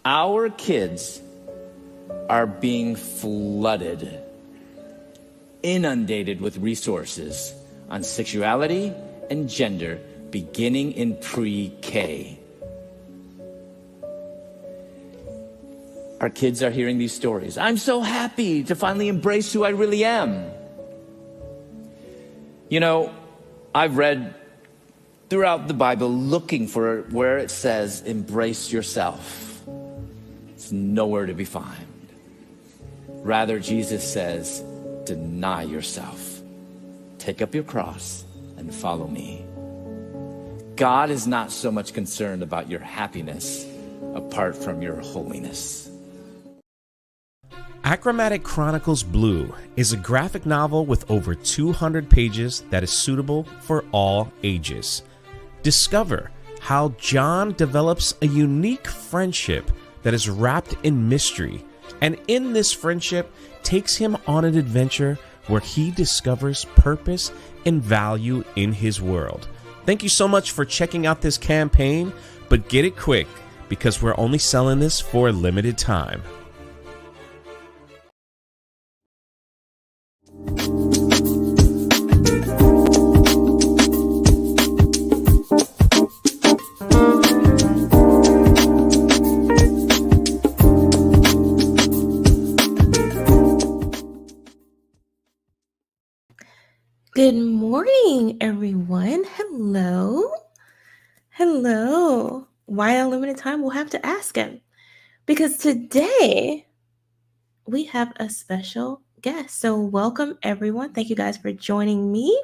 Our kids are being flooded, inundated with resources on sexuality and gender beginning in pre-K. Our kids are hearing these stories. I'm so happy to finally embrace who I really am. You know, I've read throughout the Bible looking for where it says, embrace yourself. It's nowhere to be found. Rather, Jesus says, deny yourself. Take up your cross and follow me. God is not so much concerned about your happiness apart from your holiness. Achromatic Chronicles Blue is a graphic novel with over 200 pages that is suitable for all ages. Discover how John develops a unique friendship that is wrapped in mystery, and in this friendship takes him on an adventure where he discovers purpose and value in his world. Thank you so much for checking out this campaign, but get it quick because we're only selling this for a limited time. Good morning, everyone. Hello. Why a limited time? We'll have to ask him. Because today we have a special guest. So welcome, everyone. Thank you guys for joining me.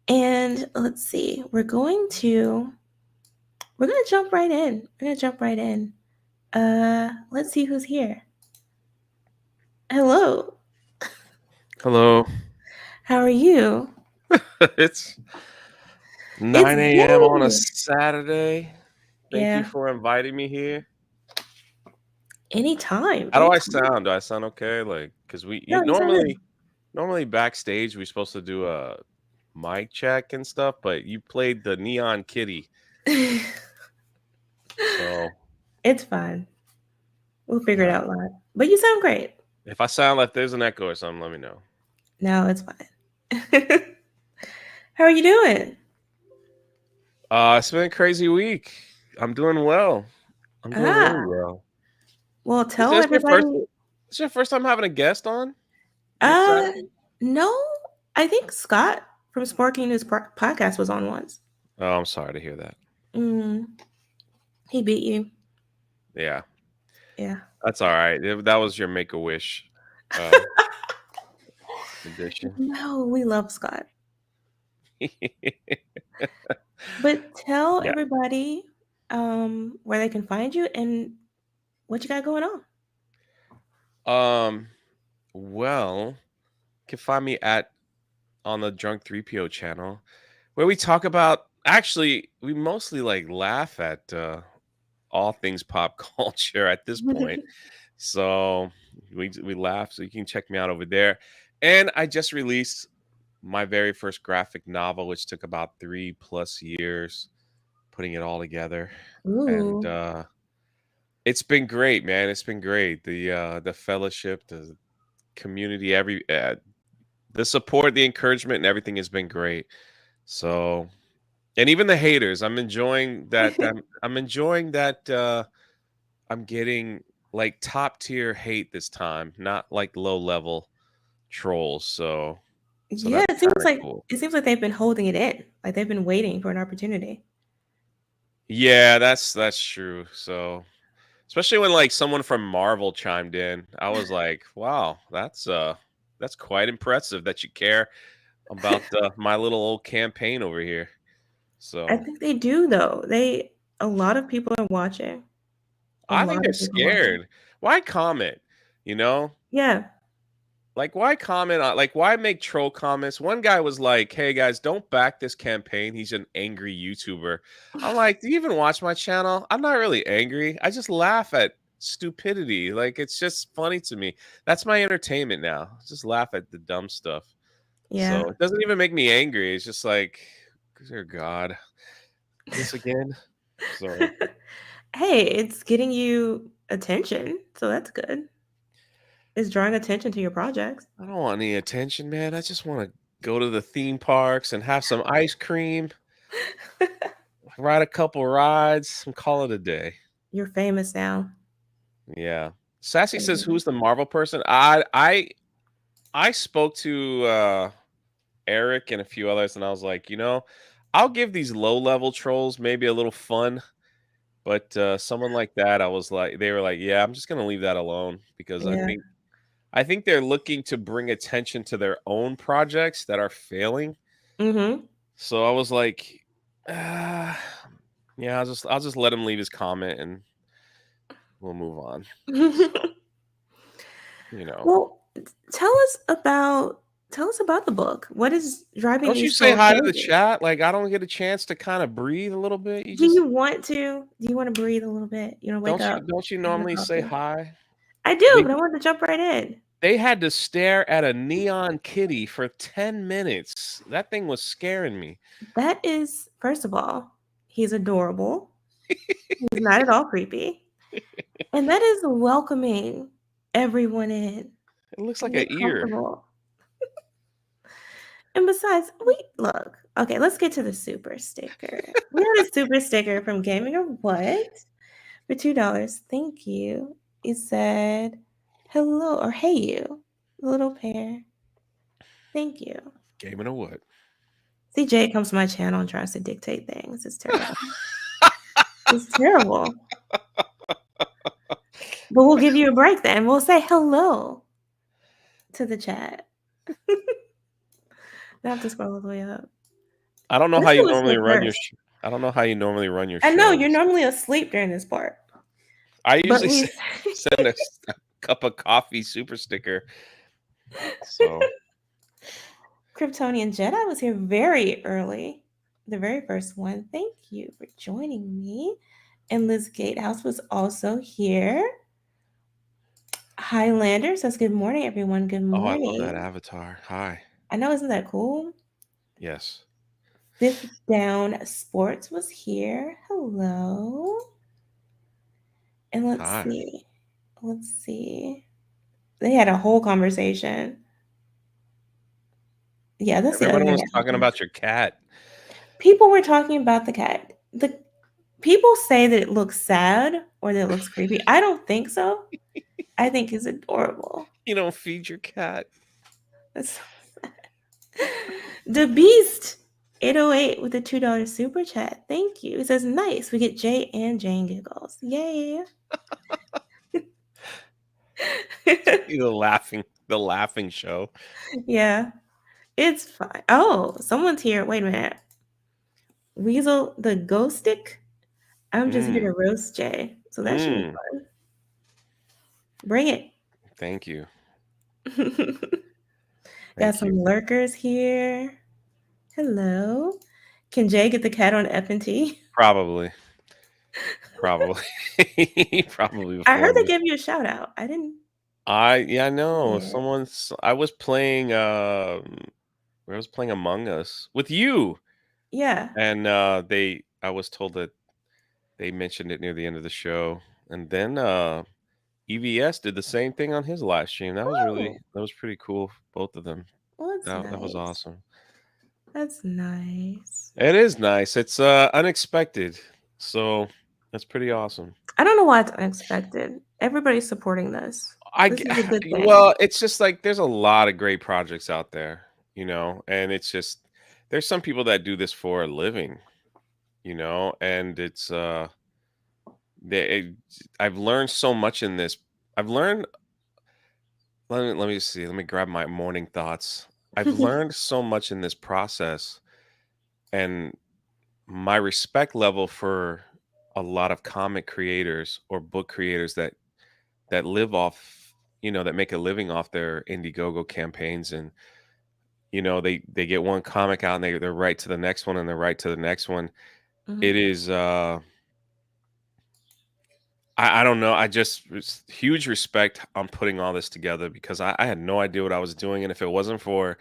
And let's see. We're going to jump right in. Let's see who's here. Hello. Hello. How are you? It's 9 a.m. on a Saturday. Thank you for inviting me here. Anytime. How do I sound? Do I sound okay? Like, because normally backstage we're supposed to do a mic check and stuff, but you played the Neon Kitty. So it's fine. We'll figure it out live. But you sound great. If I sound like there's an echo or something, let me know. No, it's fine. How are you doing? It's been a crazy week. I'm doing well. I'm doing really well. Well, tell everybody. It's your first time having a guest on? No. I think Scott from Sparking News podcast was on once. Oh, I'm sorry to hear that. He beat you. Yeah. Yeah. That's all right. That was your Make-A-Wish edition. No, we love Scott. But tell everybody where they can find you and what you got going on. Well, you can find me on the Drunk 3PO channel, where we talk about, actually, we mostly laugh at all things pop culture at this point. So we laugh, so you can check me out over there. And I just released my very first graphic novel, which took about 3+ years putting it all together. And Ooh. it's been great, man. It's been great. The fellowship, the community, the support, the encouragement, and everything has been great. So, and even the haters, I'm enjoying that. I'm enjoying that. I'm getting like top tier hate this time, not like low level trolls. So Yeah, that's kind of cool. it seems like they've been holding it in. Like they've been waiting for an opportunity. Yeah, that's true. So especially when like someone from Marvel chimed in, I was like, wow, that's quite impressive that you care about my little old campaign over here. I So think they do though. A lot of people are watching. A I think lot they're of people watching. scared. Why comment? You know, Yeah. like why comment on, like why make troll comments? One guy was like, "Hey guys, don't back this campaign. He's an angry YouTuber." I'm like, "Do you even watch my channel? I'm not really angry. I just laugh at stupidity. Like it's just funny to me. That's my entertainment now. Just laugh at the dumb stuff." So Yeah. it doesn't even make me angry. It's just like, dear God, this again. So Hey, it's getting you attention, so that's good. It's drawing attention to your projects. I don't want any attention, man. I just want to go to the theme parks and have some ice cream, ride a couple rides, and call it a day. You're famous now. Yeah. Sassy says, Mhm. "Who's the Marvel person?" I spoke to Eric and a few others, and I was like, I'll give these low level trolls maybe a little fun, but someone like that, I was like, they were like, yeah, I'm just gonna leave that alone because Yeah. I think they're looking to bring attention to their own projects that are failing. Mhm. So I was like, uh, yeah, I'll just let him leave his comment and we'll move on. So, you know. Well, tell us about the book. What is driving Don't you these say troll hi to the changes? chat? Like I don't get a chance to kind of breathe a little bit. You Do just you want to? Do you want to breathe a little bit? You want to wake don't up, you don't you have a normally say coffee? hi? I do, They but I want to jump right in. they had to stare at a neon kitty for 10 minutes. That thing was scaring me. That is, first of all, he's adorable. He's not at all creepy. And that is welcoming everyone in. It looks like an Get ear. comfortable. And besides, we look. Okay, let's get to the super sticker. We had a super sticker from Gaming or What for $2. Thank you. It said, hello or hey you, little pair. Thank you. Gaming or what? See, Jay comes to my channel and tries to dictate things. It's terrible. It's terrible. But we'll give you a break then. We'll say hello to the chat. I have to scroll all the way up. I don't know Let's how see you what's normally here run your first. I don't know how you normally run your I know you're shows. normally asleep during this part, I but usually we send a cup of coffee super sticker. So Kryptonian Jedi was here very early, the very first one. Thank you for joining me. And Liz Gatehouse was also here. Highlander says, good morning, everyone. Good oh, I love that morning. avatar. Hi. I know, isn't that cool? Yes. Fifth Down Sports was here. Hello. And let's Hi. see. Let's see. They had a whole conversation. Yeah, that's the other Everybody thing was that talking happened. about your cat. People were talking about the cat. The people say that it looks sad or that it looks creepy. I don't think so. I think it's adorable. You don't feed your cat. That's so sad. The Beast 808 with a $2 super chat. Thank you. It says nice. We get Jay and Jane giggles. Yay. The laughing show. Yeah, it's fine. Oh, someone's here. Wait a minute. Weasel the ghost stick. I'm just here Mm, to roast Jay. So that should be mm. fun. Bring it. Thank you. Got Thank some you. lurkers here. Hello. Can Jay get the cat on F&T? Probably. Probably. Probably I before heard they me. gave you a shout out. I didn't I know. hear it. I was playing I was playing Among Us with you, Yeah. and I was told that they mentioned it near the end of the show, and then EVS did the same thing on his live stream. Oh, That was pretty cool. Both of them. well, that's That was nice. awesome. That's nice. It is nice. It's unexpected, so that's pretty awesome. I don't know why it's unexpected. Everybody's supporting this. I This g- is a good thing. well, it's just like there's a lot of great projects out there, and it's just there's some people that do this for a living, and it's they, I've learned so much in this. I've learned. Let me see. Let me grab my morning thoughts. I've learned so much in this process, and my respect level for a lot of comic creators or book creators that live off, that make a living off their Indiegogo campaigns, and they get one comic out and they're right to the next one and they're right to the next one. Mhm. It is I don't know. Huge respect on putting all this together because I had no idea what I was doing, and if it wasn't for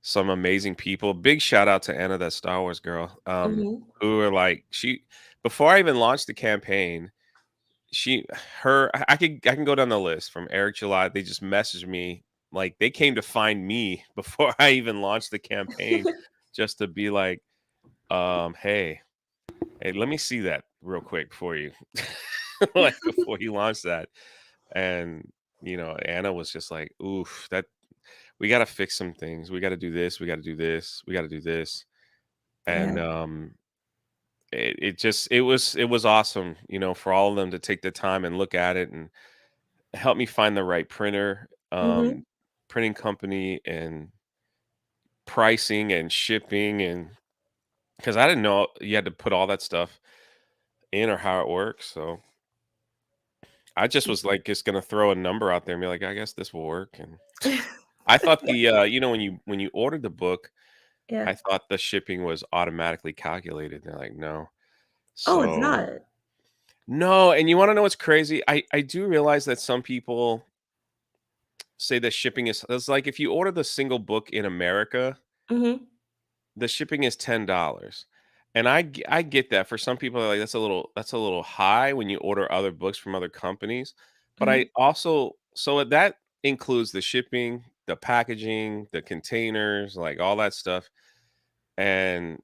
some amazing people, big shout out to Anna, that Star Wars girl, Mhm. who were like she before I even launched the campaign. She her I can go down the list from Eric July. They just messaged me, like they came to find me before I even launched the campaign, just to be like, hey, let me see that real quick before you like before you launch that. And Anna was just like, oof, that we gotta fix some things. We gotta do this, we gotta do this, we gotta do this. Yeah. And it was awesome, for all of them to take the time and look at it and help me find the right printer, Mhm. printing company, and pricing and shipping, and because I didn't know you had to put all that stuff in or how it works. So I just was like just gonna throw a number out there and be like, I guess this will work. And I thought when you ordered the book, Yeah. I thought the shipping was automatically calculated. They're like, no. Oh, it's So not. no, and you want to know what's crazy? I do realize that some people say that shipping is it's like if you order the single book in America, Mhm. the shipping is $10. And I get that. For some people, they're like that's a little high when you order other books from other companies. But I Mhm. also that includes the shipping, the packaging, the containers, like all that stuff. And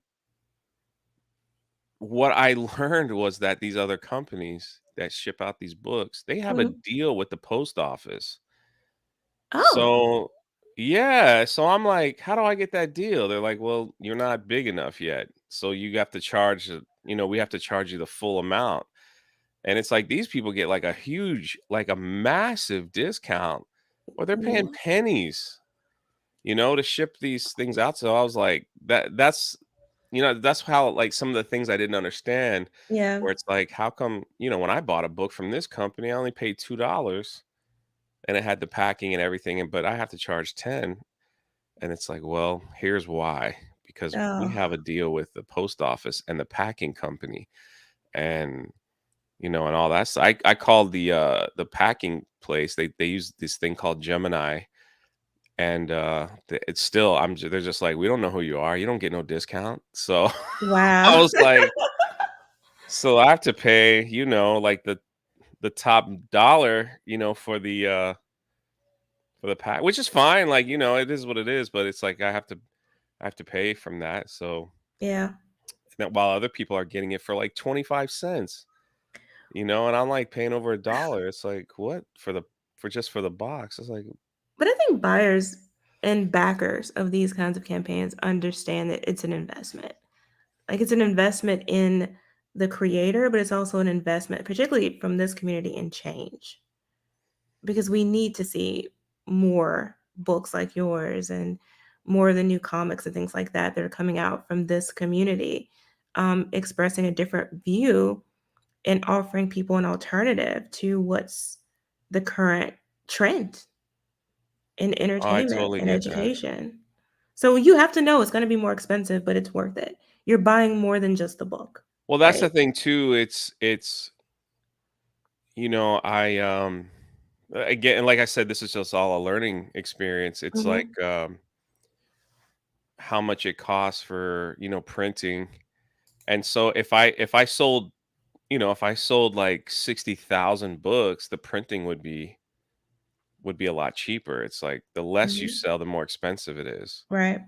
what I learned was that these other companies that ship out these books, they have a Mhm. deal with the post office. Oh. So, yeah, so I'm like, "How do I get that deal?" They're like, "Well, you're not big enough yet, so you have to charge, we have to charge you the full amount." And it's like these people get like a massive discount, or they're paying Yeah. pennies, to ship these things out. So I was like, that's how like some of the things I didn't understand, Yeah. where it's like, how come, when I bought a book from this company, I only paid $2 and it had the packing and everything, but I have to charge 10. And it's like, well, here's why. Because we Oh. have a deal with the post office and the packing company, and and all that. So I called the packing place. They use this thing called Gemini, and it's still they're just like, we don't know who you are. You don't get no discount. So I Wow. was like, so I have to pay, like the top dollar, for the pack, which is fine. Like, it is what it is, but it's like I have to pay from that. So Yeah. that while other people are getting it for like 25 cents, and I'm like paying over $1. It's like, what for just for the box? It's like, But I think buyers and backers of these kinds of campaigns understand that it's an investment. Like it's an investment in the creator, but it's also an investment, particularly from this community, in change. Because we need to see more books like yours and more of the new comics and things like that that are coming out from this community, expressing a different view and offering people an alternative to what's the current trend in oh, I entertainment totally and get that. education. So you have to know it's going to be more expensive, but it's worth it. You're buying more than just the book, Well, that's right? the thing too. It's I again, and like I said, this is just all a learning experience. It's like Mhm. how much it costs for, printing. And so if I sold, if I sold like 60,000 books, the printing would be a lot cheaper. It's like the less you Mhm. sell, the more expensive it is. Right.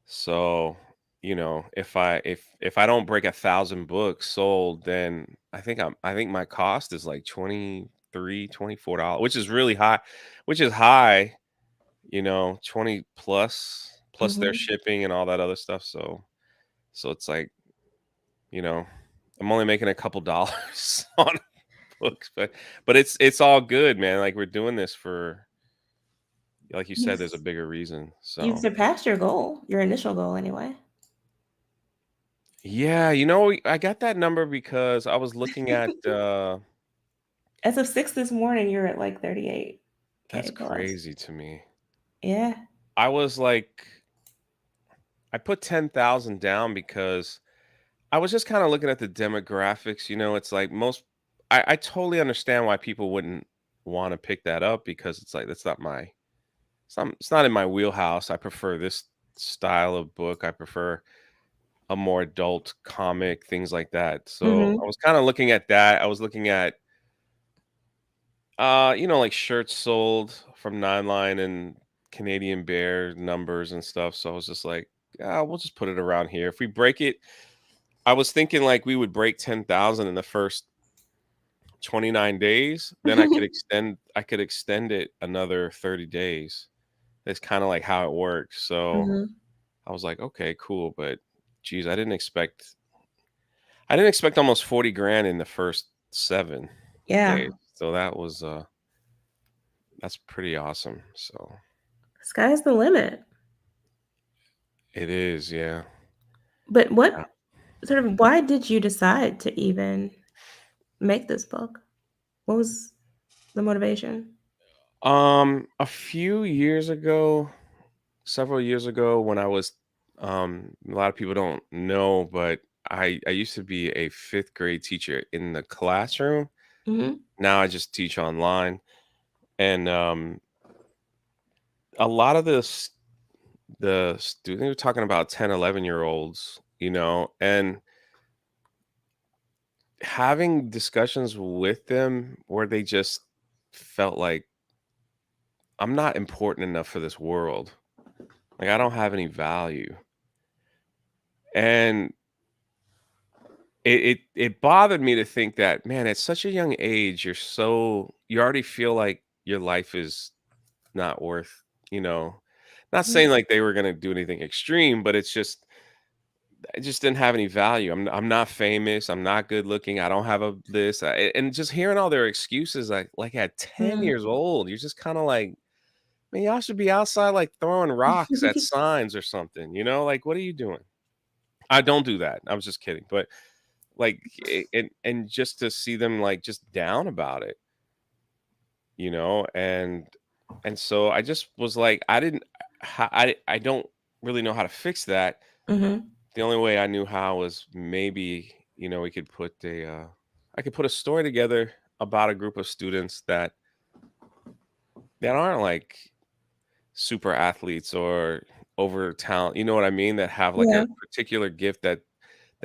So, if I don't break 1,000 books sold, then I think my cost is like 23, $24, which is really high, which is high, 20 plus their Mhm. shipping and all that other stuff. So it's like, you know, I'm only making a couple dollars on books, but it's all good, man. Like we're doing this for, like you said, You've there's a bigger reason. you've So surpassed your goal, your initial goal anyway. yeah, I got that number because I was looking at As of 6 this morning, you're at like that's 38K plus. crazy to me. Yeah. I was like, I put 10,000 down because I was just kind of looking at the demographics. It's like I totally understand why people wouldn't want to pick that up, because it's like that's not my it's not in my wheelhouse. I prefer this style of book. I prefer a more adult comic, things like that. So I Mhm. was kind of looking at that. I was looking at like shirts sold from Nine Line and Canadian Bear numbers and stuff. So I was just like, yeah, we'll just put it around here. If we break it, I was thinking like we would break 10,000 in the first 29 days, then I could extend it another 30 days. That's kind of like how it works. So Mhm. I was like, okay, cool, but geez, I didn't expect almost 40 grand in the first 7 Yeah. days. So that's pretty awesome. So Sky's the limit. it is, yeah. But Yeah. why did you decide to even make this book? What was the motivation? A few years ago, several years ago, when I was, a lot of people don't know, but I used to be a fifth grade teacher in the classroom. Mhm. Now I just teach online, and a lot of the students, we're talking about 10, 11 year olds, and having discussions with them where they just felt like I'm not important enough for this world. Like I don't have any value. And it bothered me to think that, man, at such a young age, you already feel like your life is not worth, not Mhm. saying like they were gonna do anything extreme, but it just didn't have any value. I'm not famous. I'm not good looking. I don't have a this. And just hearing all their excuses, like at 10 Mm. years old, you're just kind of like, man, y'all should be outside like throwing rocks at signs or something. Like what are you doing? I don't do that. I was just kidding. But like, and just to see them like just down about it, and so I just was like, I didn't, I don't really know how to fix that. Mhm. The only way I knew how was maybe, we could I could put a story together about a group of students that aren't like super athletes or over talent, you know what I mean? That have like Yeah. a particular gift that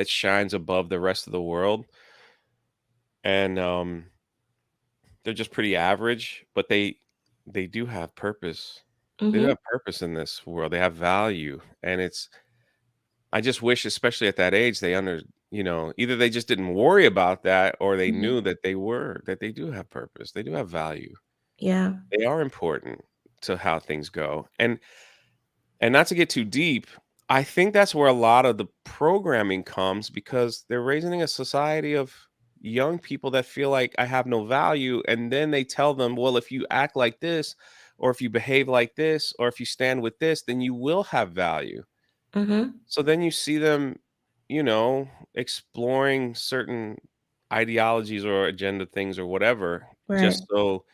shines above the rest of the world. And they're just pretty average, but they do have purpose. They do Mhm. have purpose in this world. They have value. And I just wish, especially at that age, either they just didn't worry about that, or they Mhm. knew that they do have purpose. They do have value. Yeah. They are important to how things go. And not to get too deep, I think that's where a lot of the programming comes, because they're raising a society of young people that feel like I have no value. And then they tell them, well, if you act like this, or if you behave like this, or if you stand with this, then you will have value. Mhm. So then you see them, exploring certain ideologies or agenda things or whatever, Right. just so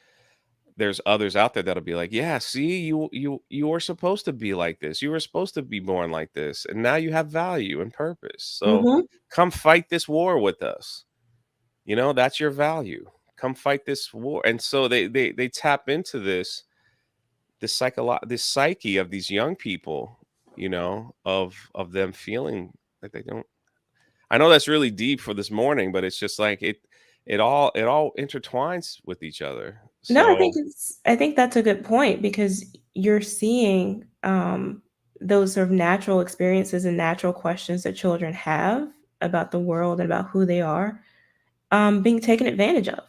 there's others out there that'll be like, yeah, see, you were supposed to be like this. You were supposed to be born like this. And now you have value and purpose. So Mhm. come fight this war with us. That's your value. Come fight this war. And so they tap into this psyche of these young people, of them feeling like they don't. I know that's really deep for this morning, but it's just like it all intertwines with each other. No, So I think that's a good point because you're seeing those sort of natural experiences and natural questions that children have about the world and about who they are being taken advantage of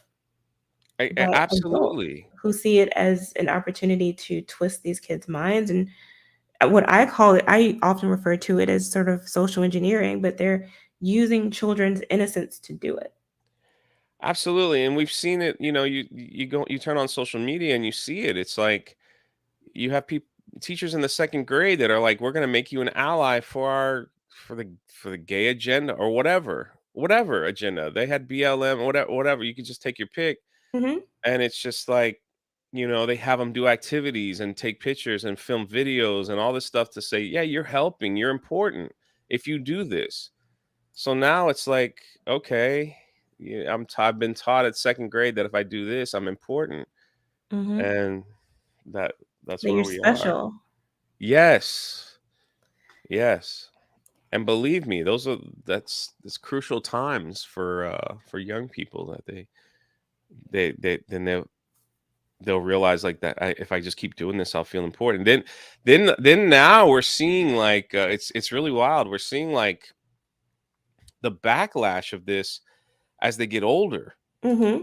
by adults absolutely. who see it as an opportunity to twist these kids' minds. And what I call it, I often refer to it as sort of social engineering, but they're using children's innocence to do it. Absolutely, and we've seen it, you turn on social media and you see it. It's like you have people teachers in the second grade that are like, "We're gonna make you an ally for the gay agenda," or whatever agenda. They had BLM, whatever. You could just take your pick, Hmm. and it's just like, they have them do activities and take pictures and film videos and all this stuff to say, "Yeah, you're helping, you're important if you do this." So now it's like, okay, yeah, I've been taught at second grade that if I do this, I'm important, Hmm. and that that's That where you're we are. special. Yes, yes, and believe me, that's crucial times for young people that they'll realize like that if I just keep doing this, I'll feel important. Then now we're seeing like it's really wild. We're seeing like the backlash of this as they get older. Hmm.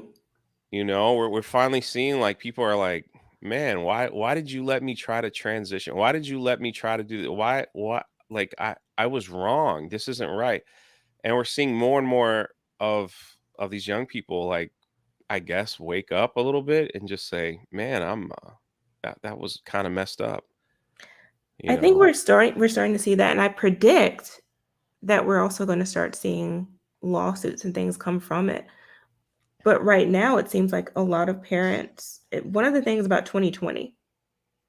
We're finally seeing like people are like, man, why did you let me try to transition? Why did you let me try to do that? Why like I was wrong. This isn't right. And we're seeing more and more of these young people like, I guess, wake up a little bit and just say, man, I'm that was kind of messed up, you I think know. we're starting to see that, and I predict that we're also going to start seeing lawsuits and things come from it. But right now, it seems like a lot of parents. One of the things about 2020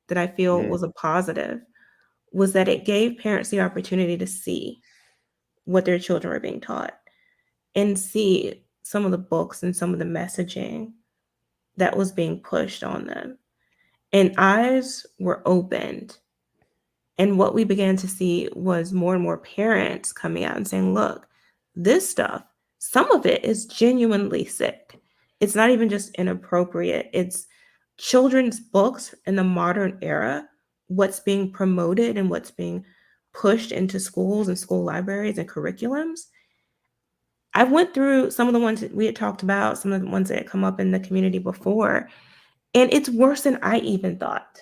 that I feel Mm, was a positive was that it gave parents the opportunity to see what their children were being taught and see some of the books and some of the messaging that was being pushed on them. And eyes were opened. And what we began to see was more and more parents coming out and saying, look, this stuff, some of it is genuinely sick. It's not even just inappropriate, it's children's books in the modern era, what's being promoted and what's being pushed into schools and school libraries and curriculums. I went through some of the ones that we had talked about, some of the ones that had come up in the community before, and it's worse than I even thought.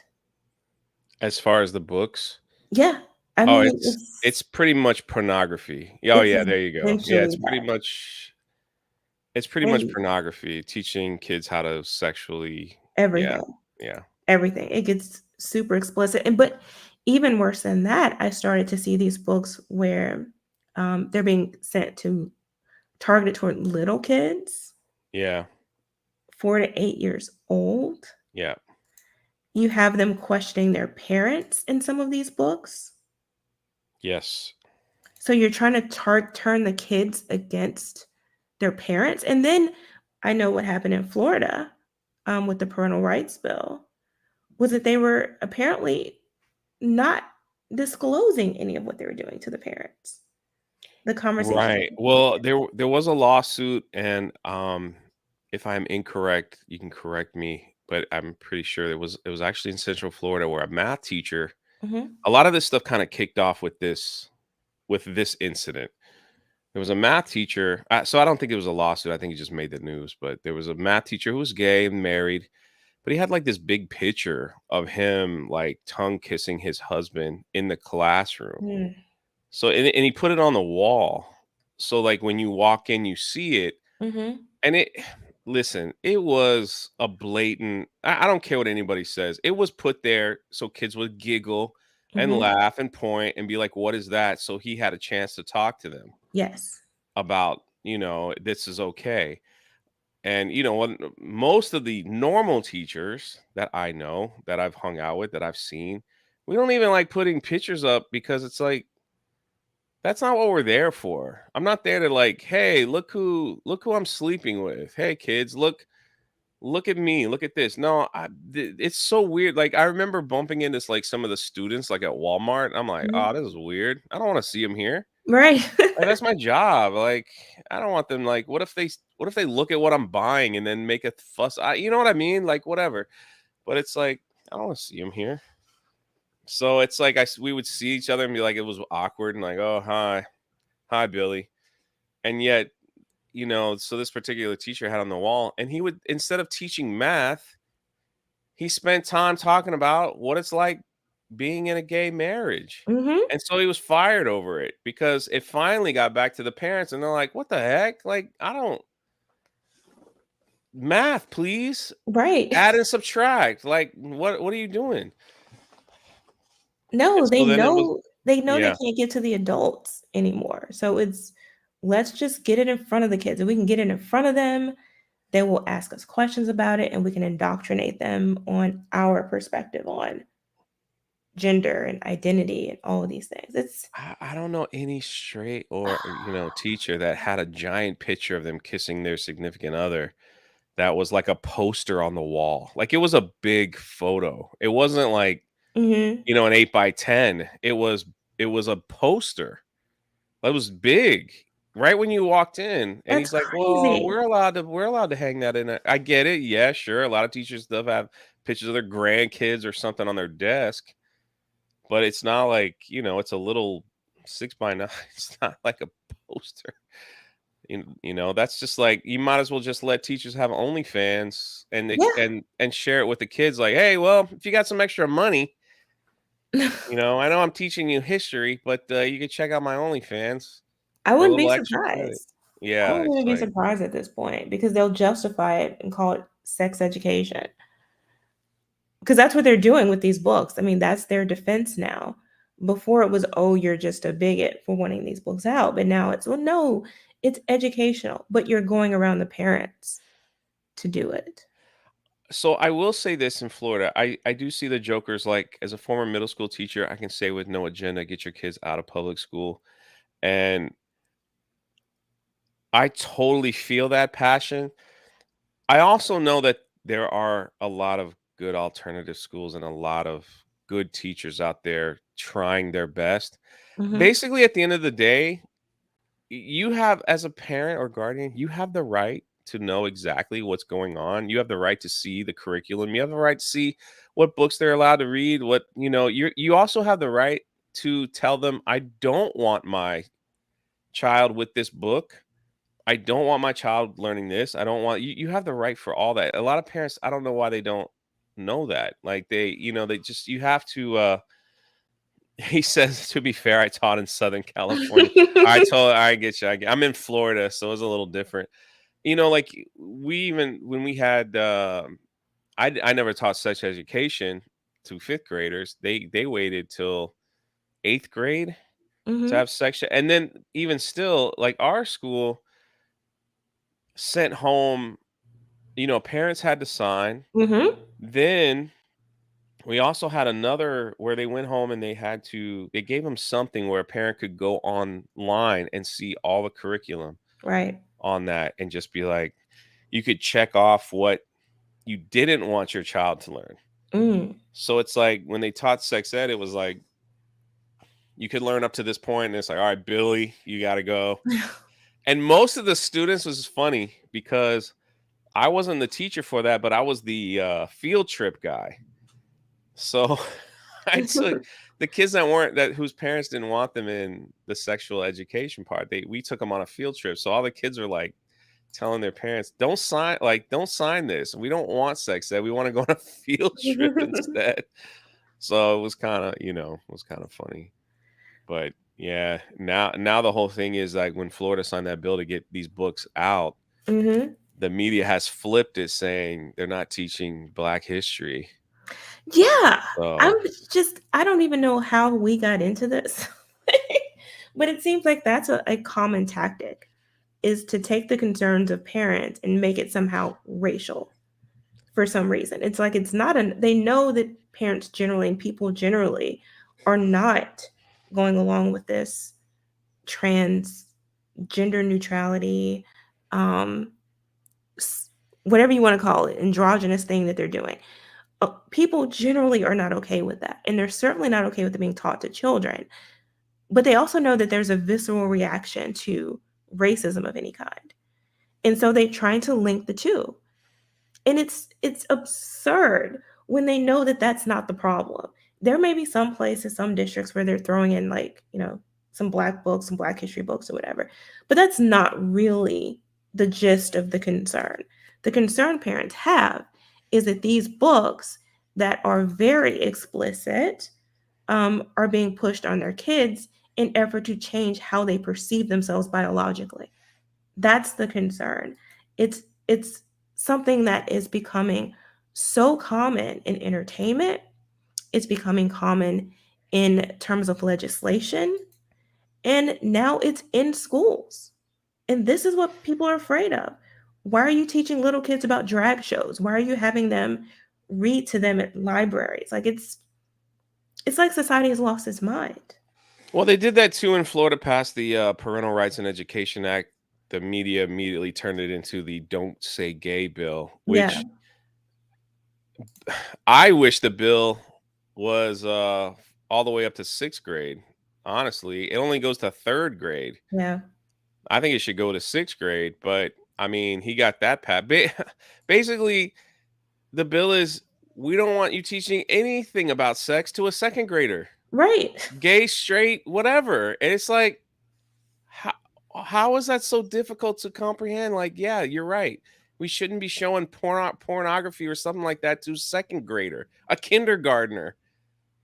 as far as the books, Yeah. I oh, mean, it's pretty much pornography. Oh it's yeah, there you go. Yeah, essentially that. it's pretty much And pornography, teaching kids how to sexually. Yeah, everything, yeah, everything. It gets super explicit. And but even worse than that, I started to see these books where they're being sent to targeted toward little kids, yeah, 4 to 8 years old. yeah. You have them questioning their parents in some of these books. Yes. So you're trying to turn the kids against their parents. And then I know what happened in Florida with the parental rights bill was that they were apparently not disclosing any of what they were doing to the parents. The conversation Right. with the Well, parents. there was a lawsuit, and if I'm incorrect, you can correct me, but I'm pretty sure it was actually in Central Florida where a math teacher. Mhm, A lot of this stuff kind of kicked off with this incident. There was a math teacher. So I don't think it was a lawsuit. I think he just made the news. But there was a math teacher who was gay and married, but he had like this big picture of him like tongue kissing his husband in the classroom. mm, So and he put it on the wall. So like when you walk in, you see it, mhm, and listen, it was a blatant. I don't care what anybody says. It was put there so kids would giggle and mhm. laugh and point and be like, "What is that?" So he had a chance to talk to them Yes. about, this is okay. And when most of the normal teachers that I know, that I've hung out with, that I've seen, we don't even like putting pictures up because it's like that's not what we're there for. I'm not there to like, hey, look who I'm sleeping with. Hey kids, look, look at me, look at this. No, it's so weird. Like I remember bumping into like some of the students like at Walmart. I'm like, Mhm. oh, this is weird. I don't want to see them here. Right. Like, that's my job. Like I don't want them. Like what if they look at what I'm buying and then make a fuss? You know what I mean? Like whatever. But it's like I don't want to see them here. So it's like we would see each other and be like it was awkward and like, oh hi Billy, and yet so this particular teacher had on the wall, and he would, instead of teaching math, he spent time talking about what it's like being in a gay marriage. Hmm. And so he was fired over it because it finally got back to the parents and they're like, what the heck? Like, I don't math, please. Right. Add and subtract. Like, what are you doing? And No, so then it was they know they yeah. can't get to the adults anymore. So it's let's just get it in front of the kids. If we can get it in front of them, they will ask us questions about it and we can indoctrinate them on our perspective on gender and identity and all of these things. It's I don't know any straight or teacher that had a giant picture of them kissing their significant other that was like a poster on the wall. Like it was a big photo. It wasn't like, Mhm. an 8 by 10. It was a poster. That was big. Right when you walked in, and That's he's like, "Well, crazy. we're allowed to hang that in." I get it. Yeah, sure. A lot of teachers stuff have pictures of their grandkids or something on their desk, but it's not like it's a little 6 by 9. It's not like a poster. That's just like you might as well just let teachers have OnlyFans and Yeah. and share it with the kids. Like, hey, well, if you got some extra money, I know I'm teaching you history, but you can check out my OnlyFans I for a wouldn't be little extra credit. surprised. I Yeah, wouldn't it's even be like surprised at this point because they'll justify it and call it sex education. Because that's what they're doing with these books. I mean, that's their defense now. Before it was, oh, you're just a bigot for wanting these books out. But now it's, well, no, it's educational, but you're going around the parents to do it. so I will say this in Florida. I do see the jokers like as a former middle school teacher, I can say with no agenda, get your kids out of public school. And I totally feel that passion. I also know that there are a lot of good alternative schools and a lot of good teachers out there trying their best. Mhm. Basically, at the end of the day, you have, as a parent or guardian, you have the right to know exactly what's going on. You have the right to see the curriculum. You have the right to see what books they're allowed to read. You also have the right to tell them, I don't want my child with this book. I don't want my child learning this. I don't want you have the right for all that. A lot of parents, I don't know why they don't know that. Like they just you have to he says, to be fair, I taught in Southern California. I get you. I'm in Florida, so it's a little different. Like we even when we had I never taught sex education to fifth graders. They waited till eighth grade to Mhm. have section. And then even still, like our school sent home, parents had to sign. Mhm. Then we also had another where they went home and they gave them something where a parent could go online and see all the curriculum Right. on that and just be like, you could check off what you didn't want your child to learn. Mm. So it's like when they taught sex ed, it was like you could learn up to this point, and it's like, all right, Billy, you got to go. And most of the students was funny because I wasn't the teacher for that, but I was the field trip guy. So I took the kids whose parents didn't want them in the sexual education part. We took them on a field trip. So all the kids are like telling their parents, don't sign this. We don't want sex ed. We want to go on a field trip instead. So it was kind of funny. But yeah, now the whole thing is like when Florida signed that bill to get these books out, Mhm. the media has flipped it saying they're not teaching Black history. Yeah. I'm So just I don't even know how we got into this. But it seems like that's a common tactic is to take the concerns of parents and make it somehow racial for some reason. It's like it's not an they know that parents generally and people generally are not going along with this trans gender neutrality, um, whatever you want to call it, androgynous thing that they're doing. People generally are not okay with that. And they're certainly not okay with it being taught to children. But they also know that there's a visceral reaction to racism of any kind. And so they're trying to link the two. And it's absurd when they know that that's not the problem. There may be some places, some districts where they're throwing in like, some black books, some black history books or whatever. But that's not really the gist of the concern. The concern parents have is that these books that are very explicit are being pushed on their kids in effort to change how they perceive themselves biologically. That's the concern. It's something that is becoming so common in entertainment. It's becoming common in terms of legislation. And now it's in schools. And this is what people are afraid of. Why are you teaching little kids about drag shows? Why are you having them read to them at libraries? Like it's like society has lost its mind. Well, they did that too in Florida, passed the Parental Rights and Education Act. The media immediately turned it into the Don't Say Gay bill, Yeah. which I wish the bill was all the way up to 6th grade. Honestly, it only goes to 3rd grade. Yeah. I think it should go to 6th grade, but I mean, he got that pat. Basically, the bill is we don't want you teaching anything about sex to a 2nd grader. Right. Gay, straight, whatever. And it's like, how is that so difficult to comprehend? Like, yeah, you're right. We shouldn't be showing pornography or something like that to a 2nd grader, a kindergartner.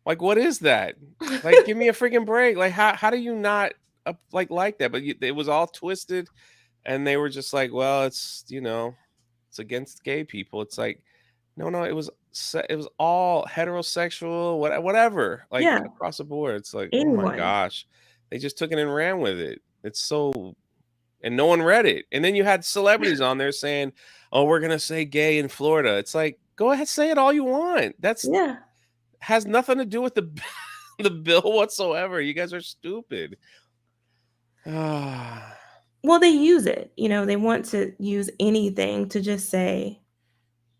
Like, what is that? Like, give me a freaking break. Like, how do you not like that? But it was all twisted, and they were just like, well, it's it's against gay people. It's like, no, it was all heterosexual, whatever, like Yeah. across the board. It's like, oh my Anyone. gosh, they just took it and ran with it. It's so, and no one read it. And then you had celebrities on there saying, "Oh, we're gonna say gay in Florida." It's like, go ahead, say it all you want. That's Yeah. has nothing to do with the the bill whatsoever. You guys are stupid. Well, they use it. They want to use anything to just say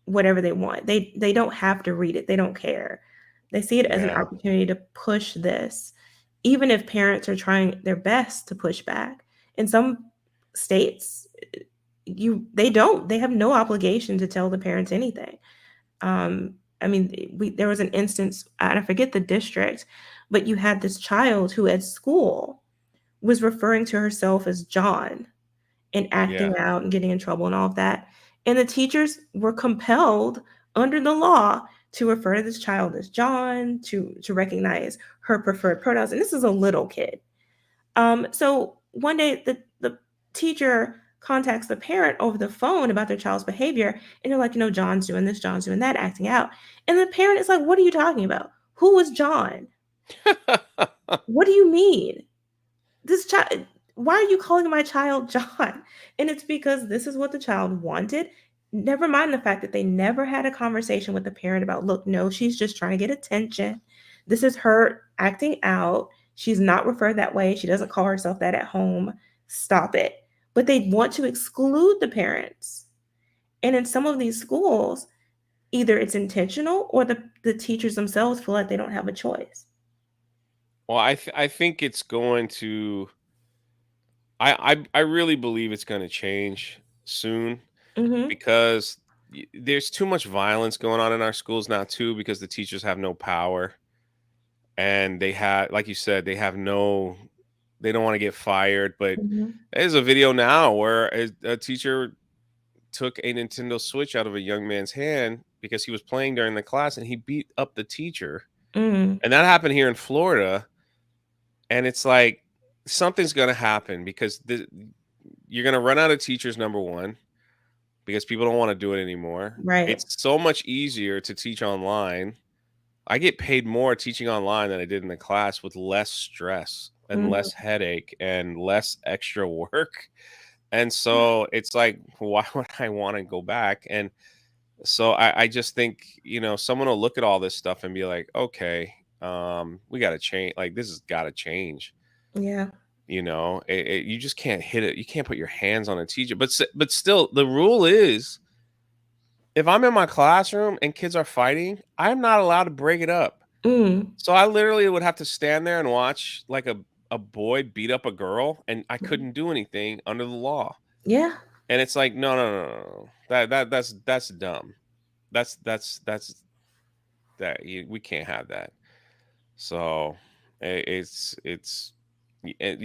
whatever they want. They don't have to read it. They don't care. They see it as an Yeah. opportunity to push this, even if parents are trying their best to push back. In some states, they have no obligation to tell the parents anything. I mean, there was an instance, and I forget the district, but you had this child who at school was referring to herself as John and Yeah. acting out and getting in trouble and all of that. And the teachers were compelled under the law to refer to this child as John, to recognize her preferred pronouns. And this is a little kid. So one day the teacher contacts the parent over the phone about their child's behavior, and they're like, John's doing this, John's doing that, acting out. And the parent is like, what are you talking about? Who was John? What do you mean? This child, why are you calling my child John? And it's because this is what the child wanted. Never mind the fact that they never had a conversation with the parent about, look, no, she's just trying to get attention. This is her acting out. She's not referred that way. She doesn't call herself that at home. Stop it. But they want to exclude the parents. And in some of these schools, either it's intentional or the teachers themselves feel like they don't have a choice. Well, I think it's going to. I really believe it's going to change soon Mm-hmm. because there's too much violence going on in our schools now too, because the teachers have no power, and they have, like you said, they don't want to get fired. But Mm-hmm. there's a video now where a teacher took a Nintendo Switch out of a young man's hand because he was playing during the class, and he beat up the teacher. Mm-hmm. And that happened here in Florida. And it's like, something's going to happen because you're going to run out of teachers, number one, because people don't want to do it anymore. Right. It's so much easier to teach online. I get paid more teaching online than I did in the class, with less stress and Mm-hmm. less headache and less extra work. And so it's like, why would I want to go back? And so I just think, someone will look at all this stuff and be like, okay, we got to change. Like, this has got to change. Yeah. You just can't hit it. You can't put your hands on a teacher. But still, the rule is if I'm in my classroom and kids are fighting, I'm not allowed to break it up. Mm. So I literally would have to stand there and watch like a boy beat up a girl, and I couldn't do anything under the law. Yeah. And it's like, no, no, no, no, no. That's dumb. That's that we can't have that. So you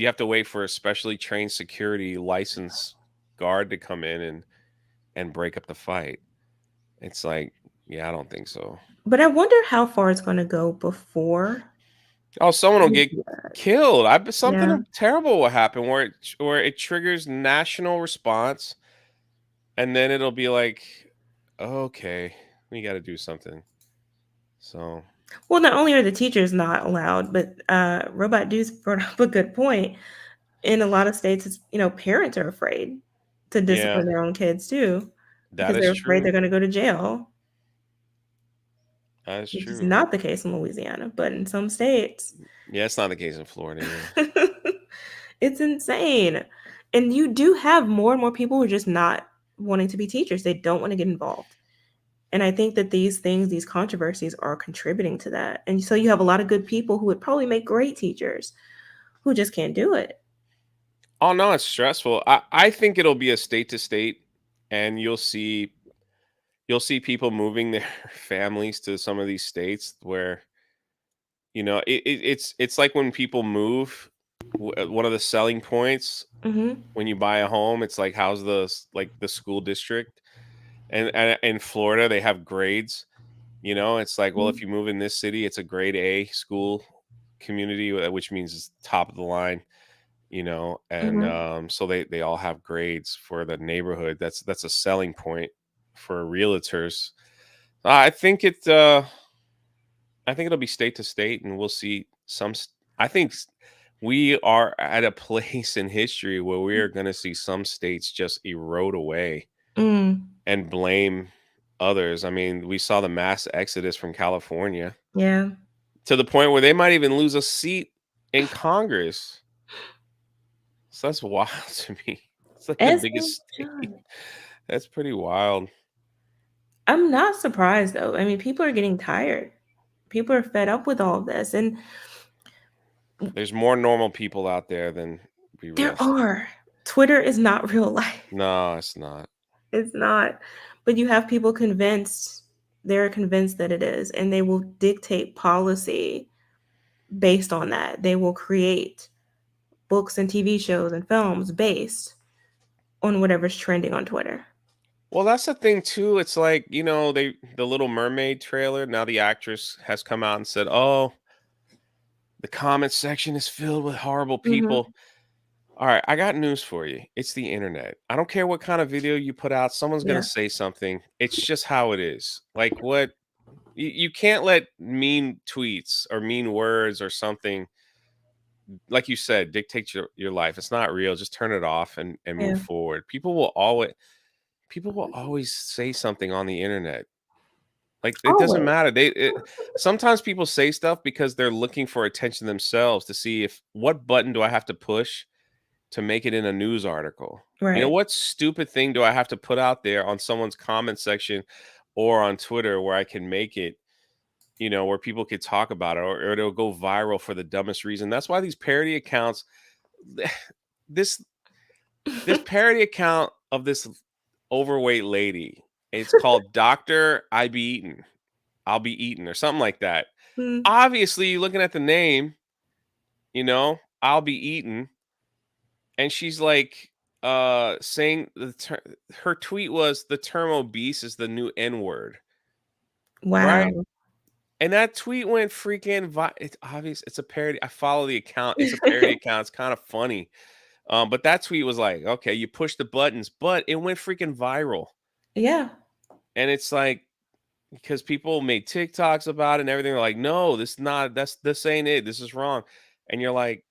have to wait for a specially trained security license guard to come in and break up the fight. It's like, yeah, I don't think so. But I wonder how far it's going to go before Oh, someone will we get do that. killed. Yeah. Something terrible will happen where it triggers national response, and then it'll be like, okay, we got to do something. So Well, not only are the teachers not allowed, but Robot Deuce brought up a good point. In a lot of states, it's, parents are afraid to yeah, discipline their own kids too, that because is they're afraid they're true. going to go to jail, That is which is true. not the case in Louisiana, but in some states. Yeah, it's not the case in Florida either. It's insane. And you do have more and more people who are just not wanting to be teachers. They don't want to get involved. And I think that these things, these controversies are contributing to that. And so you have a lot of good people who would probably make great teachers who just can't do it. Oh no, it's stressful. I think it'll be a state to state, and you'll see people moving their families to some of these states where it's like when people move. One of the selling points Hmm. when you buy a home, it's like how's the school district, and in Florida they have grades. It's like, well, if you move in this city, it's a grade A school community, which means it's top of the line. And Hmm. so they all have grades for the neighborhood. That's a selling point for realtors. I think I think it'll be state to state, and we'll see I think we are at a place in history where we are going to see some states just erode away Mm, and blame others. I mean, we saw the mass exodus from California yeah. to the point where they might even lose a seat in Congress. So that's wild to me. It's like the As they biggest state. should. That's pretty wild. I'm not surprised though. I mean, people are getting tired. People are fed up with all of this. And There's more normal people out there than we there realize. are. Twitter is not real life. No, it's not. It's not. But you have people convinced, they're convinced that it is, and they will dictate policy based on that. They will create books and TV shows and films based on whatever's trending on Twitter. Well, that's the thing too. It's like, the Little Mermaid trailer, now the actress has come out and said, "Oh, the comment section is filled with horrible Hmm. people." All right, I got news for you. It's the internet. I don't care what kind of video you put out, someone's going Yeah. to say something. It's just how it is. Like what you can't let mean tweets or mean words or something, like you said, dictate your life. It's not real. Just turn it off and move Yeah. forward. People will always say something on the internet. Like it doesn't Always. matter. Sometimes people say stuff because they're looking for attention themselves to see if what button do I have to push to make it in a news article. Right. What stupid thing do I have to put out there on someone's comment section or on Twitter where I can make it, where people could talk about it, or it'll go viral for the dumbest reason. That's why these parody accounts, this this parody account of this overweight lady, it's called Dr. I'll be eaten or something like that. Mm. Obviously, looking at the name, I'll be eaten. And she's like saying her tweet was the term obese is the new N-word. Right? Wow. And that tweet went freaking it's obvious. It's a parody. I follow the account. It's a parody account. It's kind of funny. But that tweet was like, okay, you push the buttons, but it went freaking viral. Yeah. And it's like, because people made TikToks about it and everything. They're like, no, this ain't it. This is wrong. And you're like,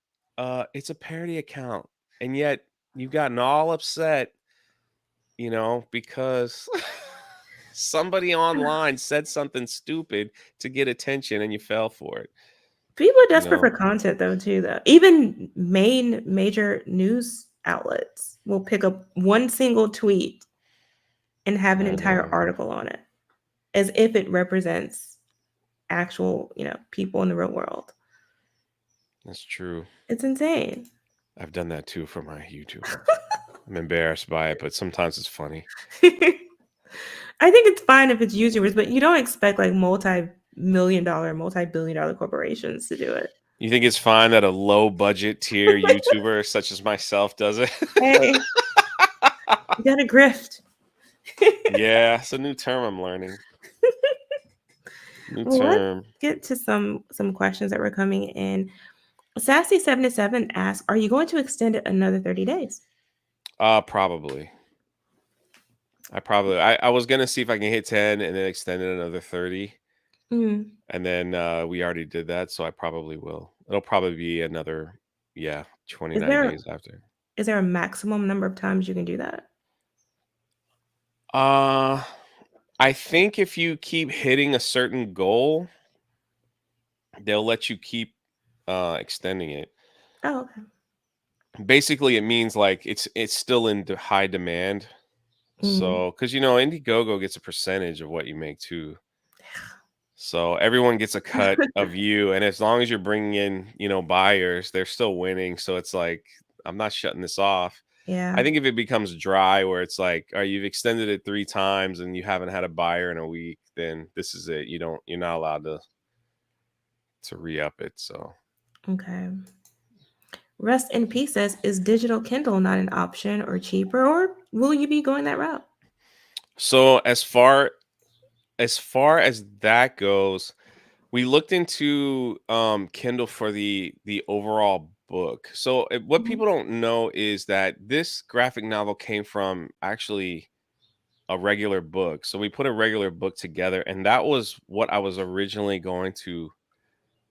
it's a parody account. And yet you've gotten all upset, because somebody online said something stupid to get attention and you fell for it. People are You desperate for know, content though too though. Even major news outlets will pick up one single tweet and have an I entire know. article on it as if it represents actual, people in the real world. That's true. It's insane. I've done that too for my YouTube. I'm embarrassed by it, but sometimes it's funny. I think it's fine if it's YouTubers, but you don't expect like multi-million dollar, multi-billion dollar corporations to do it. You think it's fine that a low budget tier YouTuber such as myself does it? Hey, you gotta grift. Yeah, it's a new term I'm learning. New Well, term. let's get to some questions that were coming in. Sassy77 asks, are you going to extend it another 30 days? Probably. I was gonna see if I can hit 10 and then extend it another 30. Mm. And then we already did that, so I probably will. It'll probably be another, Is 29 there days after. is there a maximum number of times you can do that? I think if you keep hitting a certain goal, they'll let you keep extending it. Oh, okay. Basically, it means like it's still in high demand. Mm. So, because Indiegogo gets a percentage of what you make too. So everyone gets a cut of you, and as long as you're bringing in, buyers, they're still winning. So it's like I'm not shutting this off. Yeah. I think if it becomes dry, where it's like, you've extended it 3 times and you haven't had a buyer in a week, then this is it. You're not allowed to re-up it. So Okay. Rest in Peace says, is digital Kindle not an option or cheaper, or will you be going that route? So as far as that goes, we looked into Kindle for the overall book. So what people don't know is that this graphic novel came from actually a regular book. So we put a regular book together, and that was what I was originally going to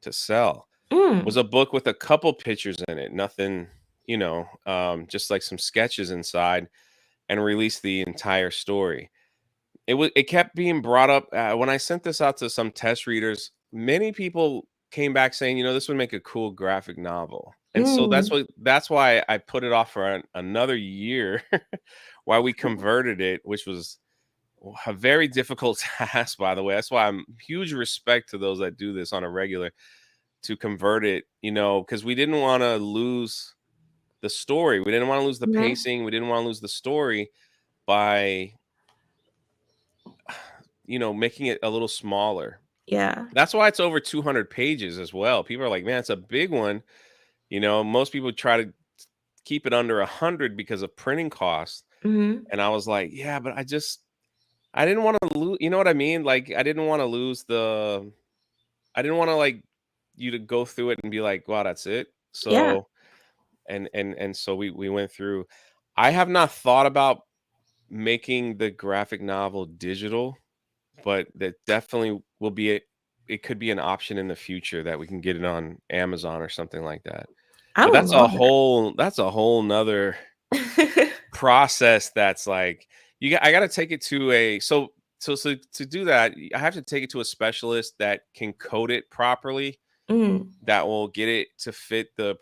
sell. Was Mm. a book with a couple pictures in it, nothing, just like some sketches inside, and release the entire story. It kept being brought up when I sent this out to some test readers. Many people came back saying, this would make a cool graphic novel, and so Mm. that's why I put it off for another year, while we converted it, which was a very difficult task, by the way. That's why I'm huge respect to those that do this on a regular to convert it, because we didn't want to lose the story. We didn't want to lose the Mhm. pacing. We didn't want to lose the story by making it a little smaller. Yeah. That's why it's over 200 pages as well. People are like, man, it's a big one. Most people try to keep it under 100 because of printing costs. Hmm. And I was like, yeah, but I didn't want to lose. You know what I mean? Like, I didn't want to I didn't want to like you to go through it and be like, wow, that's it. Yeah. So, and so we went through. I have not thought about making the graphic novel digital, but that definitely will be it could be an option in the future that we can get it on Amazon or something like that. I But would love that's a whole nother that. process. That's like I got to take it to so to do that, I have to take it to a specialist that can code it properly, Mm. that will get it to fit the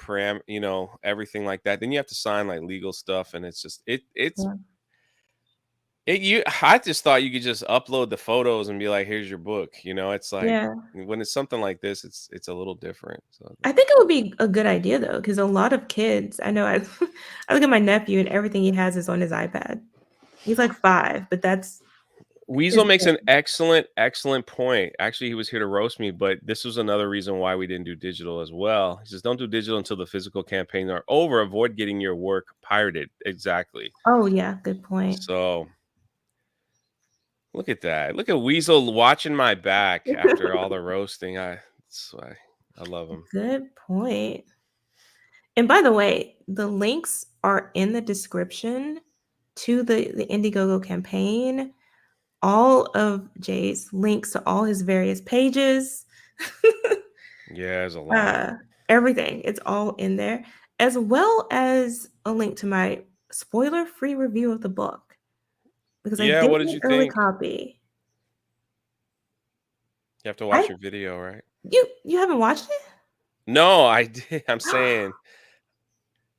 everything like that. Then you have to sign like legal stuff, and it's just it's Yeah. I just thought you could just upload the photos and be like, here's your book. It's like Yeah. when it's something like this, it's a little different. So I think it would be a good idea though, because a lot of kids, I know, I look at my nephew and everything he has is on his iPad. He's like 5, but that's his Weasel makes an thing. excellent point. Actually, he was here to roast me, but this was another reason why we didn't do digital as well. He says, don't do digital until the physical campaigns are over. Avoid getting your work pirated. Exactly. Oh yeah, good point. So look at that. Look at Weasel watching my back after all the roasting. I love him. Good point. And by the way, the links are in the description to the Indiegogo campaign. All of Jay's links to all his various pages, Yeah, there's a lot. everything. It's all in there, as well as a link to my spoiler-free review of the book because I Yeah, did what did an you early think? copy. You have to I watch your video, right? you haven't watched it? No, I did. I'm saying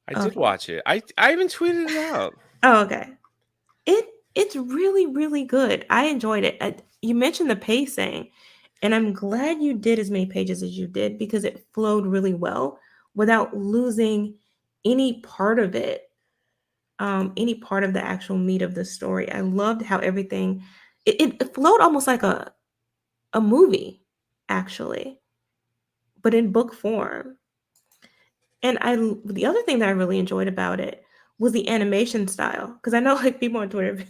I did Okay. watch it. I even tweeted it out. Oh, okay. It It's really, really good. I enjoyed it. You mentioned the pacing, and I'm glad you did as many pages as you did because it flowed really well without losing any part of it, any part of the actual meat of the story. I loved how everything it flowed almost like a movie, actually, but in book form. And the other thing that I really enjoyed about it was the animation style because I know like people on Twitter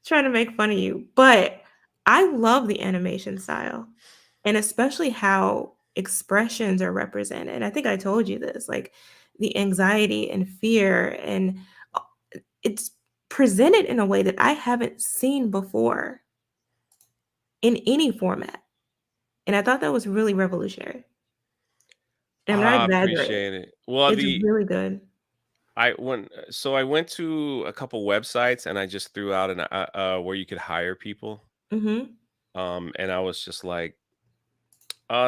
trying to make fun of you, but I love the animation style and especially how expressions are represented. I think I told you this, like the anxiety and fear, and uh, it's presented in a way that I haven't seen before in any format. And I thought that was really revolutionary. And I'm not I exaggerating. appreciate it. Well, It's really good. I went to a couple websites and I just threw out an where you could hire people. Mhm. And I was just like,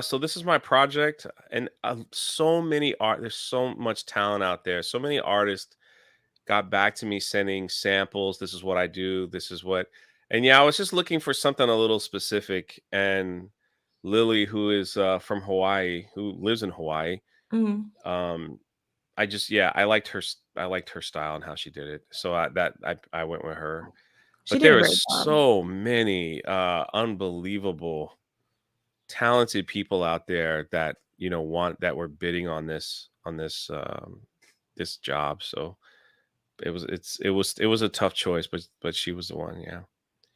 so this is my project, and so many art. There's so much talent out there. So many artists got back to me sending samples. This is what I do. This is what, and yeah, I was just looking for something a little specific. And Lily, who is from Hawaii, who lives in Hawaii, Mhm. um, I liked her. I liked her style and how she did it. So I went with her. She But did a there are great job. so many unbelievable talented people out there that want that were bidding on this job. So it was a tough choice, but she was the one. Yeah.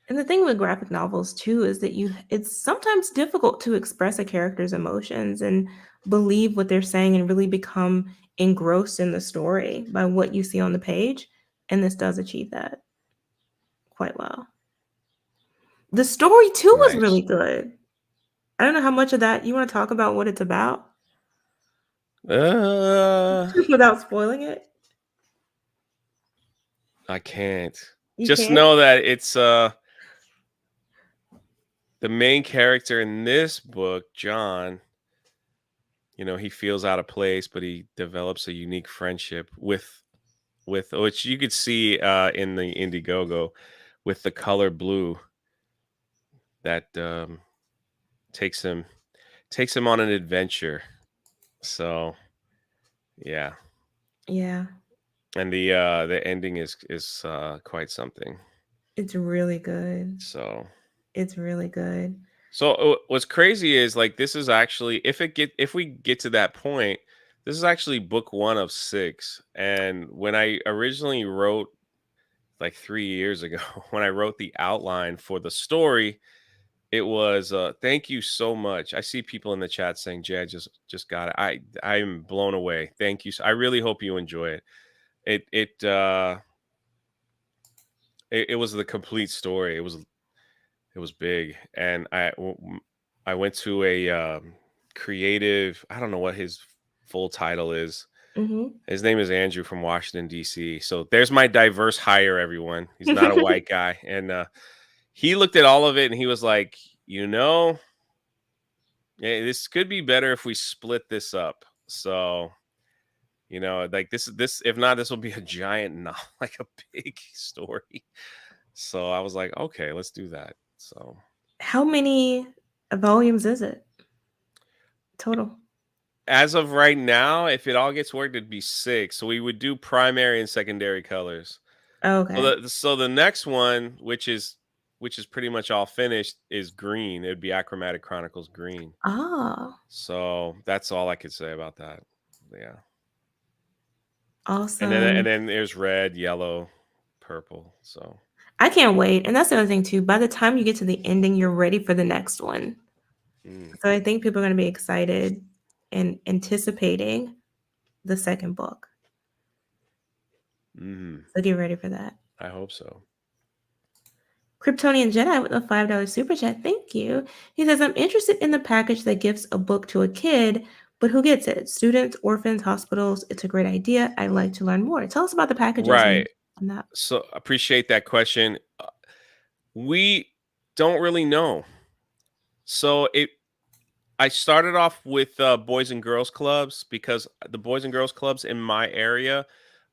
And the thing with graphic novels too is that it's sometimes difficult to express a character's emotions and believe what they're saying and really become engrossed in the story by what you see on the page. And this does achieve that quite well. The story too was Nice. really good. I don't know how much of that you want to talk about what it's about uh without spoiling it. I can't. You Just can't? know that it's the main character in this book, John. He feels out of place, but he develops a unique friendship with which you could see in the Indiegogo with the color blue that takes him on an adventure. So yeah, Yeah, and the ending is quite something. it's really good. So It's really good. what's crazy is like this is actually if we get to that point, this is actually book 1 of 6. And when I originally wrote like 3 years ago, when I wrote the outline for the story, it was thank you so much. I see people in the chat saying, "Jay, I just got it." I'm blown away. Thank you. I really hope you enjoy it. It was the complete story. It was big, and I went to a creative. I don't know what his full title is. Mhm. His name is Andrew from Washington D.C. So there's my diverse hire, everyone. He's not a white guy, and he looked at all of it and he was like, yeah, this could be better if we split this up. So, like this, if not, this will be a giant, not like a big story. So I was like, okay, let's do that. So How many volumes is it total? as of right now, if it all gets worked, it'd be 6. So we would do primary and secondary colors. So Okay. the next one, which is pretty much all finished, is green. It'd be Achromatic Chronicles green. Ah, So that's all I could say about that. Yeah. And then awesome. there's red, yellow, purple. So I can't wait. And that's the other thing too. By the time you get to the ending, you're ready for the next one. mm, So I think people are going to be excited and anticipating the second book. mhm, So get ready for that. I hope so. Kryptonian Jedi with a $5 super chat. Thank you. He says, I'm interested in the package that gives a book to a kid, but who gets it? Students, orphans, hospitals. It's a great idea. I'd like to learn more. Tell us about the packages Right. and that. So appreciate that question. We don't really know. So I started off with boys and girls clubs because the boys and girls clubs in my area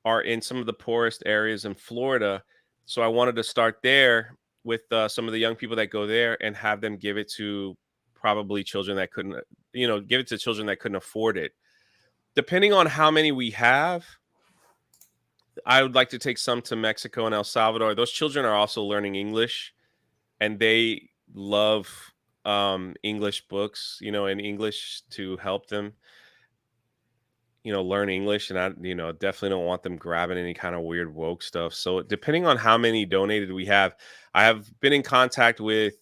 are in some of the poorest areas in Florida, So I wanted to start there with some of the young people that go there and have them give it to probably children that couldn't, give it to children that couldn't afford it. Depending on how many we have, I would like to take some to Mexico and El Salvador. Those children are also learning English, and they love English books, in English to help them, learn English. And I, definitely don't want them grabbing any kind of weird woke stuff. So depending on how many donated we have, I have been in contact with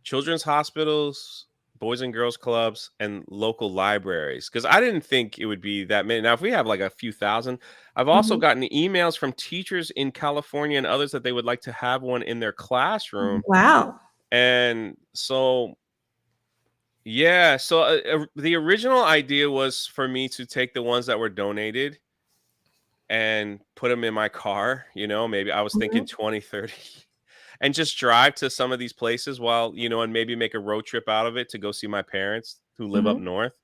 children's hospitals, boys and girls clubs, and local libraries, because I didn't think it would be that many. Now, if we have like a few thousand, I've also Mhm. gotten emails from teachers in California and others that they would like to have one in their classroom. Wow. And so, yeah, so the original idea was for me to take the ones that were donated and put them in my car, maybe I was thinking Mhm. 20, 30, and just drive to some of these places while, and maybe make a road trip out of it to go see my parents who live up Mhm. north,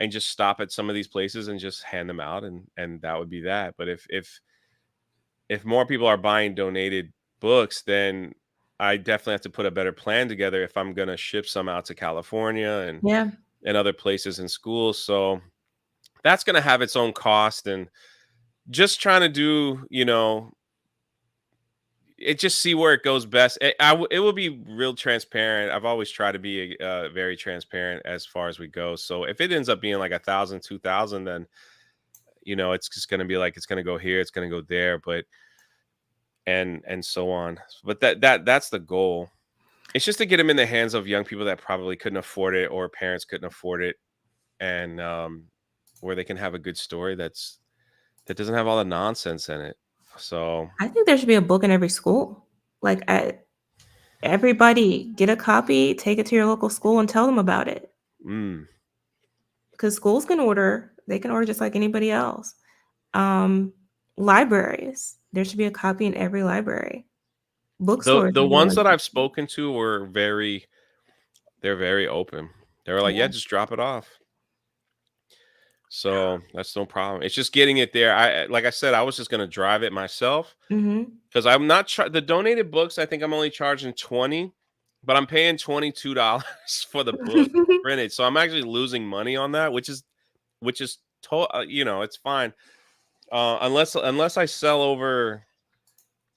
and just stop at some of these places and just hand them out, and that would be that. But if more people are buying donated books, then I definitely have to put a better plan together if I'm going to ship some out to California Yeah. and other places in schools. So that's going to have its own cost, and just trying to do, it just see where it goes best. It will be real transparent. I've always tried to be very transparent as far as we go. So if it ends up being like 1,000, 2,000, then it's just going to be like, it's going to go here, it's going to go there, but and so on. But that's the goal. It's just to get them in the hands of young people that probably couldn't afford it, or parents couldn't afford it, and where they can have a good story that doesn't have all the nonsense in it. So I think there should be a book in every school. Like, everybody get a copy, take it to your local school, and tell them about it. mm. Because schools can order; they can order just like anybody else. Um, Libraries, there should be a copy in every library. Bookstores, The ones everyone. that I've spoken to were they're very open. They were like, yeah, Yeah. just drop it off. So that's no problem. It's just getting it there. Like I said, I was just gonna drive it myself, Mhm. because I'm not the donated books. I think I'm only charging 20, but I'm paying $22 for the book printed. So I'm actually losing money on that, which is it's fine. Unless I sell over,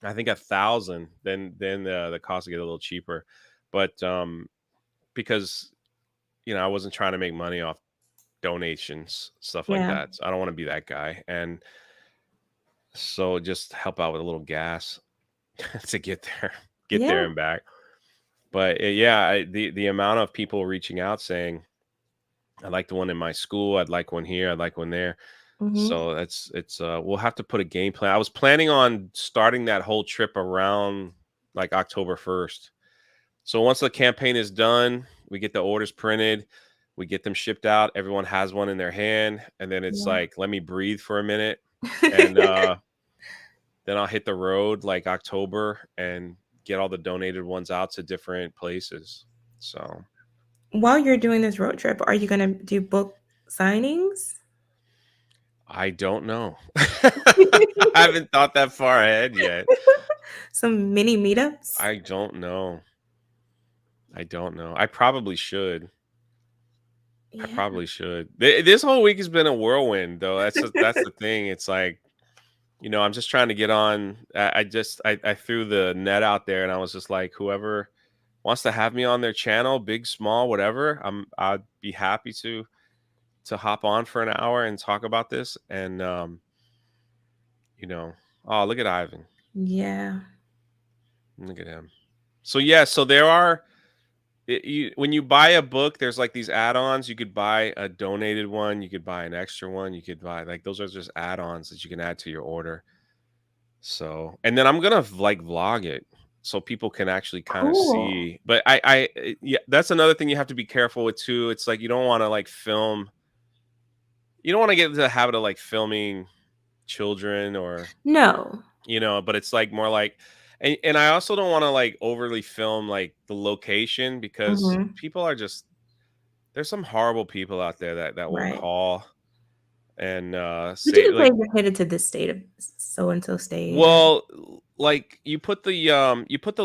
I think 1,000, then the cost will get a little cheaper. But because I wasn't trying to make money off donations, stuff like Yeah. that. So I don't want to be that guy. And so just help out with a little gas to get there Yeah. and back. But yeah, the amount of people reaching out saying, I like the one in my school, I'd like one here, I'd like one there. Mhm. So it's we'll have to put a game plan. I was planning on starting that whole trip around like October 1st. So once the campaign is done, we get the orders printed, we get them shipped out, everyone has one in their hand, and then it's Yeah. like, let me breathe for a minute, and then I'll hit the road like October and get all the donated ones out to different places. So While you're doing this road trip, are you gonna do book signings? I don't know. I haven't thought that far ahead yet. Some mini meetups? I don't know. I don't know. I probably should. I Yeah. probably should. This whole week has been a whirlwind, though. That's the thing. It's like, I'm just trying to get on. I threw the net out there, and I was just like, whoever wants to have me on their channel, big, small, whatever, I'd be happy to hop on for an hour and talk about this. And oh, look at Ivan. Yeah. Look at him. So yeah, so there are when you buy a book, there's like these add-ons. You could buy a donated one, you could buy an extra one, you could buy, like, those are just add-ons that you can add to your order. So, and then I'm gonna like vlog it so people can actually kind of Cool. see. But yeah, that's another thing you have to be careful with too. It's like, you don't want to like film. You don't want to get into the habit of like filming children, or No. but it's like more like, and I also don't want to like overly film like the location, because Mhm. people are just, there's some horrible people out there that will Right. call and But you say can say like, you're headed to this state of so and so state. well, like you put the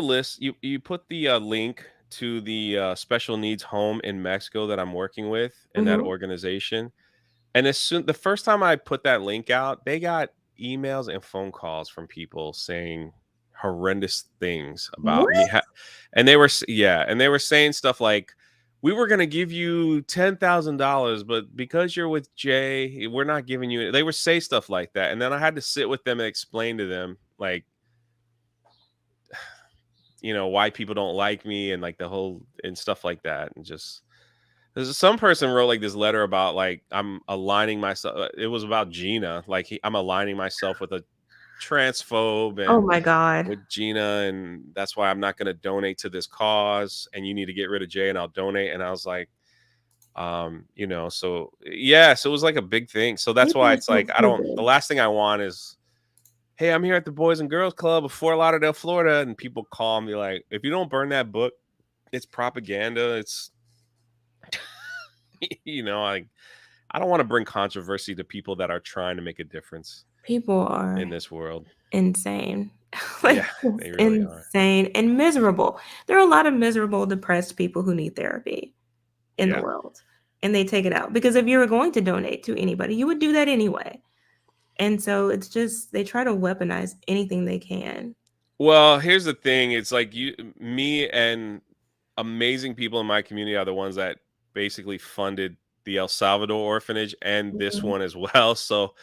list, you put the link to the special needs home in Mexico that I'm working with in that Mhm. organization. And the first time I put that link out, they got emails and phone calls from people saying horrendous things about What? me. And they were yeah, and they were saying stuff like, "We were gonna give you $10,000, but because you're with Jay, we're not giving you it." They would say stuff like that, and then I had to sit with them and explain to them, like, why people don't like me and like the whole and stuff like that, and just there's some person wrote like this letter about like I'm aligning myself. It was about Gina, like I'm aligning myself with a transphobe Oh and my God. with Gina, and that's why I'm not going to donate to this cause. And you need to get rid of Jay, and I'll donate. And I was like, so yeah, so it was like a big thing. So that's People why are it's so like I don't. The stupid. last thing I want is, hey, I'm here at the Boys and Girls Club of Fort Lauderdale, Florida, and people call me like, if you don't burn that book, it's propaganda. It's I don't want to bring controversy to people that are trying to make a difference People are in this world. insane. Like Yeah, just they really are. insane and miserable. There are a lot of miserable, depressed people who need therapy in the Yeah. world. And they take it out. Because if you were going to donate to anybody, you would do that anyway. And so it's just they try to weaponize anything they can. Well, here's the thing. It's like me and amazing people in my community are the ones that basically funded the El Salvador orphanage and this Mhm. one as well. So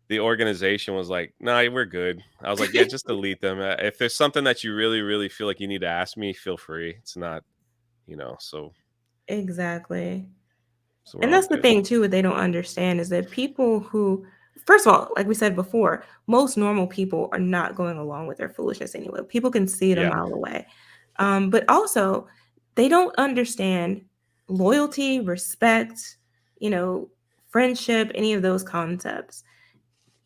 the organization was like, "Nah, we're good." I was like, "Yeah, just delete them. If there's something that you really, really feel like you need to ask me, feel free. It's not, so Exactly. we're And all that's the good." thing too, what they don't understand is that people who first of all, like we said before, most normal people are not going along with their foolishness anyway. People can see it a Yeah. mile away. But also they don't understand loyalty, respect, you know, friendship, any of those concepts.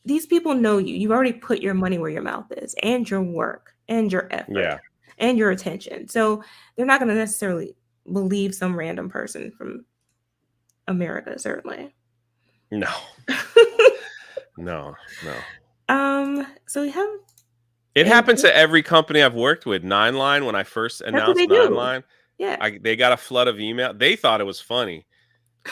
These people know you. You've already put your money where your mouth is, and your work, and your effort, Yeah. and your attention. So they're not going to necessarily believe some random person from America, certainly. No. No. No. So we have It a happens to every company I've worked with. Nine Line, when I first that's what they announced Nine do. Line, Yeah. they got a flood of email. They thought it was funny.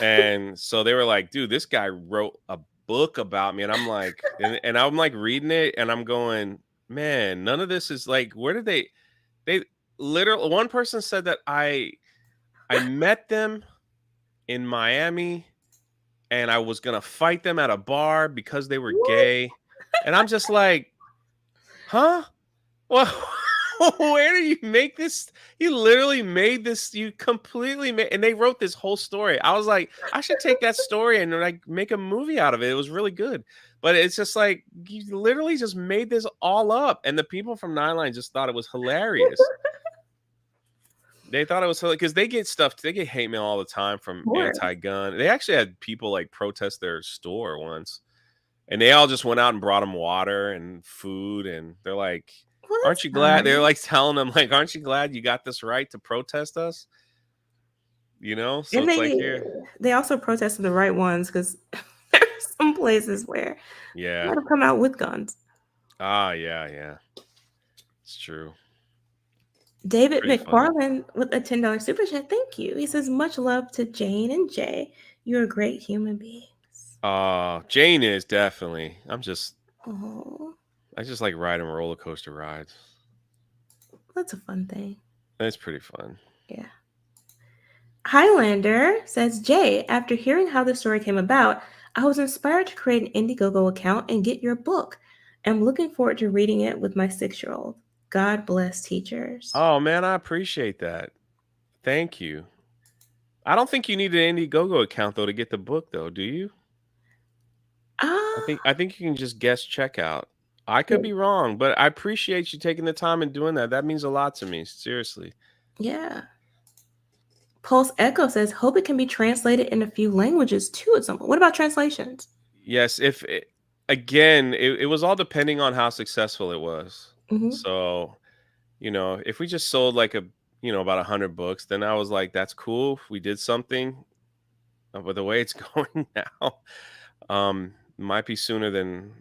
And so they were like, dude, this guy wrote a book about me. And I'm like, and I'm like reading it and I'm going, man, none of this is like, where did they literally, one person said that I met them in Miami and I was going to fight them at a bar because they were What? gay. And I'm just like, huh? Well, where do you make this? You literally made this. You completely made, and they wrote this whole story. I was like, I should take that story and like make a movie out of it. It was really good, but it's just like you literally just made this all up, and the people from Nine Line just thought it was hilarious. They thought it was because they get stuff. They get hate mail all the time from Of course. anti-gun. They actually had people like protest their store once. And they all just went out and brought them water and food, and they're like, Well, "Aren't that's you glad?" They're nice. like telling them, like, "Aren't you glad you got this right to protest us?" So And it's like here, they also protested the right ones because there are some places where they yeah, might have come out with guns. yeah, it's true, David pretty funny. McFarland with a $10 super chat. Thank you. He says, much love to Jane and Jay. You're great human beings. Jane is definitely. Oh, I just like riding roller coaster rides. that's a fun thing. It's pretty fun. Yeah. Highlander says, Jay, after hearing how the story came about, I was inspired to create an Indiegogo account and get your book. I'm looking forward to reading it with my 6-year-old. God bless teachers. Oh man, I appreciate that. Thank you. I don't think you need an Indiegogo account though to get the book though, do you? Ah, I think you can just guess checkout. I yeah. could be wrong, but I appreciate you taking the time and doing that. That means a lot to me, seriously. Yeah. Pulse Echo says, hope it can be translated in a few languages too at some point. What about translations? Yes, if it, again, it was all depending on how successful it was. Hmm. So, if we just sold like about 100 books, then I was like, that's cool. We did something. But the way it's going now, Might be sooner than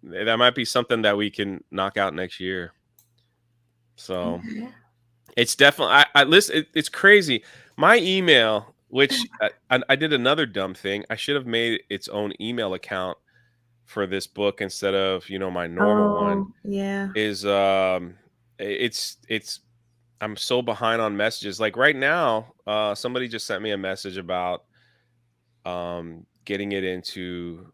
that. Might be something that we can knock out next year. So Okay. it's definitely I listen. It's crazy. My email, which I did another dumb thing. I should have made its own email account for this book instead of my normal one. Oh, yeah. Is it's I'm so behind on messages. Like right now, somebody just sent me a message about getting it into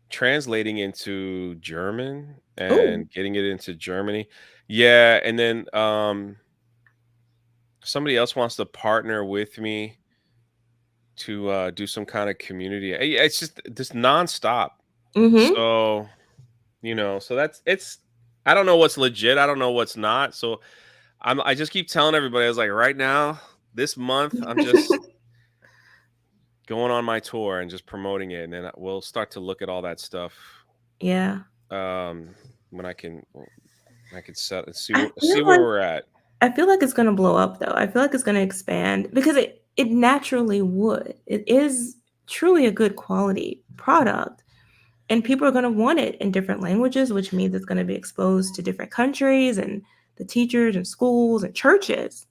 translating into German Oh. and getting it into Germany. Yeah, and then somebody else wants to partner with me to do some kind of community. It's just this nonstop. Mm-hmm. So, so it's I don't know what's legit, I don't know what's not. So I just keep telling everybody, I was like, right now, this month, I'm just going on my tour and just promoting it, and then we'll start to look at all that stuff Yeah. when I can I see feel where like we're at. I feel like it's gonna blow up though. I feel like it's gonna expand because it naturally would. It is truly a good quality product. And people are going to want it in different languages, which means it's going to be exposed to different countries and the teachers and schools and churches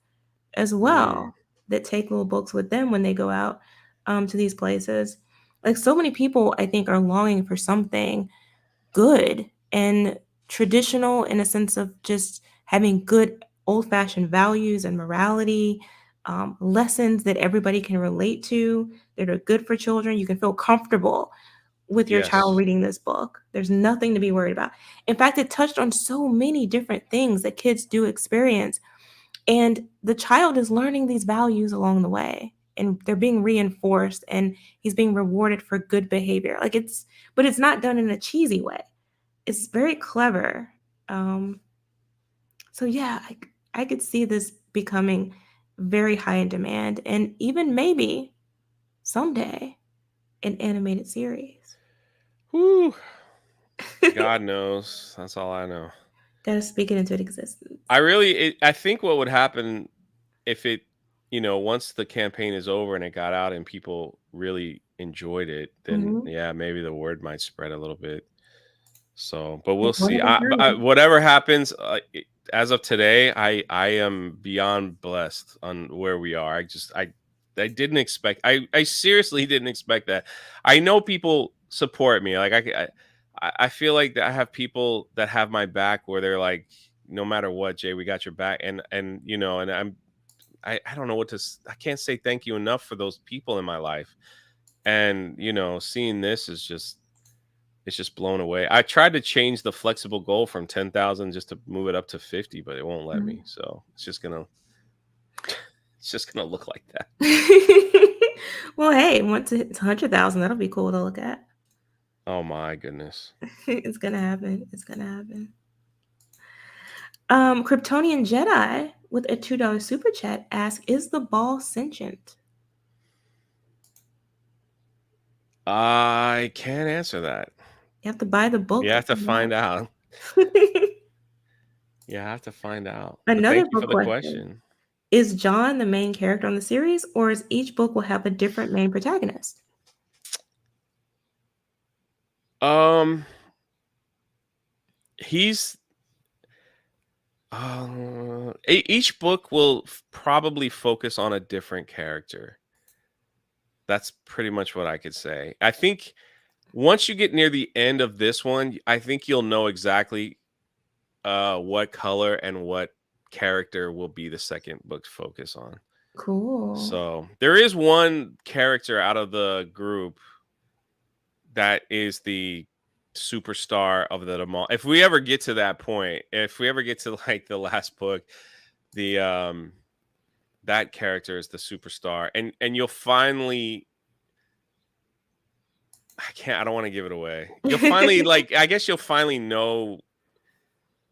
as Mm, well that take little books with them when they go out to these places. Like so many people, I think, are longing for something good and traditional in a sense of just having good old fashioned values and morality, lessons that everybody can relate to that are good for children. You can feel comfortable with your child yes. reading this book. There's nothing to be worried about. In fact, it touched on so many different things that kids do experience. And the child is learning these values along the way. And they're being reinforced and he's being rewarded for good behavior. But it's not done in a cheesy way. It's very clever. Um, so yeah, I could see this becoming very high in demand and even maybe someday an animated series. Whew. God knows. That's all I know. Gotta speak it into existence. I think what would happen if once the campaign is over and it got out and people really enjoyed it, then Mhm. yeah, maybe the word might spread a little bit. So, but we'll Like, what see. have I heard? Whatever happens, as of today, I am beyond blessed on where we are. I didn't expect. I seriously didn't expect that. I know people support me. Like I feel like that I have people that have my back where they're like, no matter what, Jay, we got your back. And and I don't know I can't say thank you enough for those people in my life. And seeing this is just it's just blown away. I tried to change the flexible goal from 10,000 just to move it up to 50, but it won't let Mhm. me. So it's just gonna look like that. Well, hey, once it's 100,000, that'll be cool to look at. Oh my goodness. It's gonna happen. It's gonna happen. Kryptonian Jedi with a $2 super chat asks, "Is the ball sentient?" I can't answer that. You have to buy the book You to have to find find out. out. Yeah, I have to find out. But Another thank you for book the question: question. Is John the main character on the series, or is each book will have a different main protagonist? Um, he's each book will probably focus on a different character. That's pretty much what I could say. I think once you get near the end of this one, I think you'll know exactly what color and what character will be the second book's focus on. Cool. So there is one character out of the group that is the superstar of the demol. If we ever get to that point, if we ever get to like the last book, the that character is the superstar, and you'll finally. I don't want to give it away. You'll finally I guess you'll finally know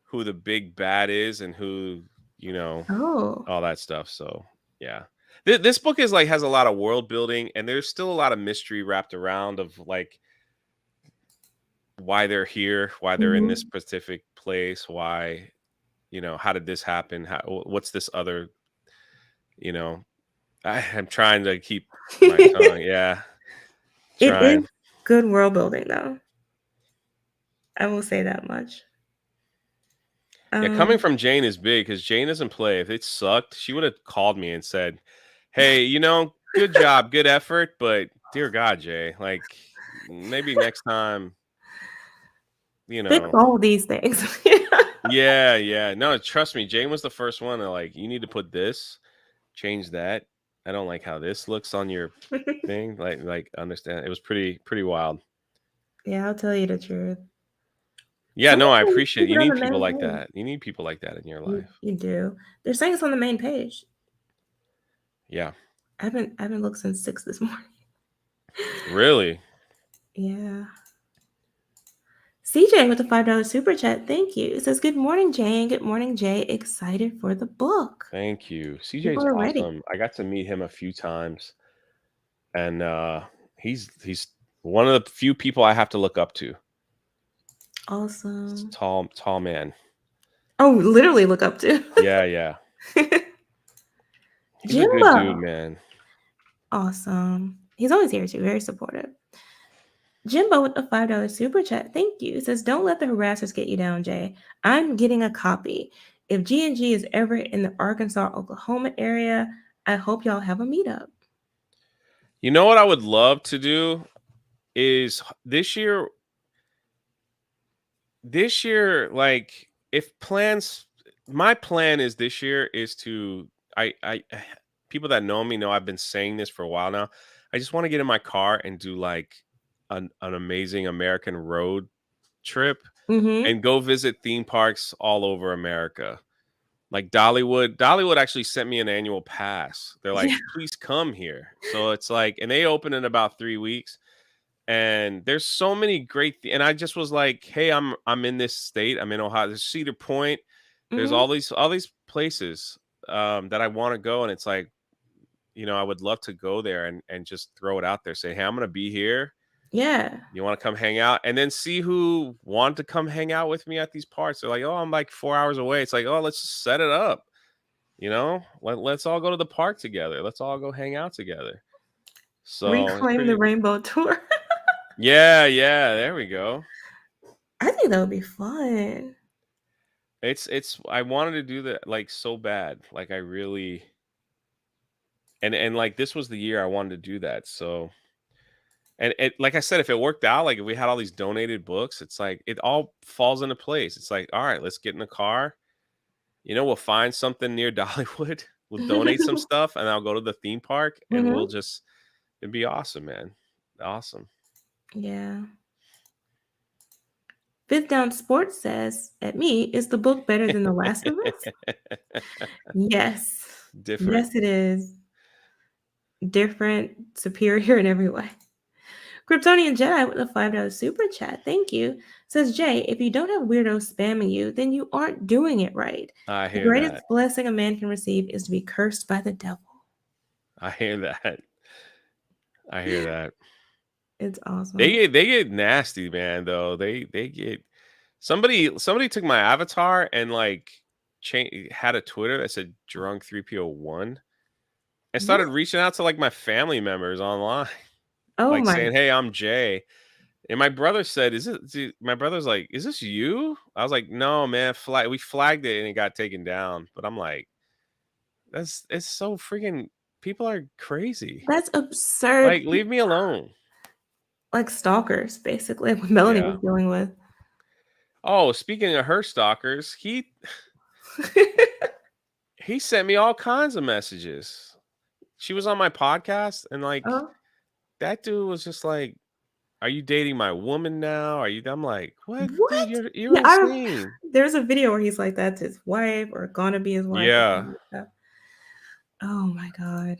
who the big bad is and who, you know, Oh, all that stuff. So yeah. This book is has a lot of world building, and there's still a lot of mystery wrapped around of why they're here, why they're in this mhm. specific place, why, how did this happen? What's this other, you know, I'm trying to keep my tongue. Yeah. It is Trying. Good world building, though. I will say that much. Yeah, coming from Jane is big because Jane doesn't play. If it sucked, she would have called me and said, "Hey, good job, good effort, but dear God, Jay, like maybe next time, you Fix know." all these things. Yeah, yeah. No, trust me, Jane was the first one to like, you need to put this, change that. I don't like how this looks on your thing. Like understand. It was pretty wild. Yeah, I'll tell you the truth. Yeah, no, Sometimes I you appreciate it. keep You it on need the people main like page. that. You need people like that in your You, life. you do. They're saying it's on the main page. Yeah. I haven't looked since 6 this morning. Really? Yeah. CJ with a $5 super chat. Thank you. It says, "Good morning, Jane. Good morning, Jay. Excited for the book." Thank you. People CJ's are ready. awesome. I got to meet him a few times, and he's one of the few people I have to look up to. He's Awesome. a tall man. Oh, literally look up to. Yeah, yeah. He's a good dude, Jimbo. man. Awesome. He's always here too. Very supportive. Jimbo with a $5 super chat. Thank you. It says, "Don't let the harassers get you down, Jay. I'm getting a copy. If G&G is ever in the Arkansas, Oklahoma area, I hope y'all have a meetup." You know what I would love to do is this year, like if plans, my plan is this year is to, I people that know me know I've been saying this for a while now. I just want to get in my car and do like an amazing American road trip Mm-hmm. and go visit theme parks all over America. Like Dollywood actually sent me an annual pass. They're like, Yeah. please come here. So it's like, and they open in about 3 weeks. And there's so many great and I just was like, hey, I'm in this state. I'm in Ohio. There's Cedar Point. There's Mm-hmm. all these places that I want to go. And it's like, I would love to go there and just throw it out there. Say, hey, I'm gonna be here. Yeah. You want to come hang out? And then see who want to come hang out with me at these parks. They're like, oh, I'm like 4 hours away. It's like, oh, let's just set it up. Let's all go to the park together. Let's all go hang out together. So it's Reclaim the pretty. rainbow tour. Yeah, there we go. I think that would be fun. It's I wanted to do that like so bad. Like I really and like this was the year I wanted to do that. So and it, like I said, if it worked out, like if we had all these donated books, it's like it all falls into place. It's like, all right, let's get in the car. We'll find something near Dollywood. We'll donate some stuff and I'll go to the theme park and Mm-hmm. it'd be awesome, man. Awesome. Yeah. Fifth Down Sports says, "At me, is the book better than The Last of Us?" Yes. Different. Yes, it is. Different, superior in every way. Kryptonian Jedi with a $5 super chat. Thank you. Says, "Jay, if you don't have weirdos spamming you, then you aren't doing it right. I The hear greatest that. blessing a man can receive is to be cursed by the devil." I hear that. I hear that. It's awesome. They get nasty, man, though. They get somebody took my avatar and like had a Twitter that said drunk 3PO1 and started What? reaching out to like my family members online, Oh like my. saying, "Hey, I'm Jay." And my brother said, my brother's like, "Is this you?" I was like, "No, man, we flagged it and it got taken down." But I'm like, it's so freaking people are crazy. That's absurd. Like, leave me alone. Like stalkers, basically, what Melanie Yeah. was dealing with. Oh, speaking of her stalkers, he sent me all kinds of messages. She was on my podcast and like Oh, that dude was just like, "Are you dating my woman now? I'm like, "What? what? Dude, you're Yeah, insane." there's a video where he's like, "That's his wife," or "gonna be his wife." Or Yeah. something like that. Oh my god,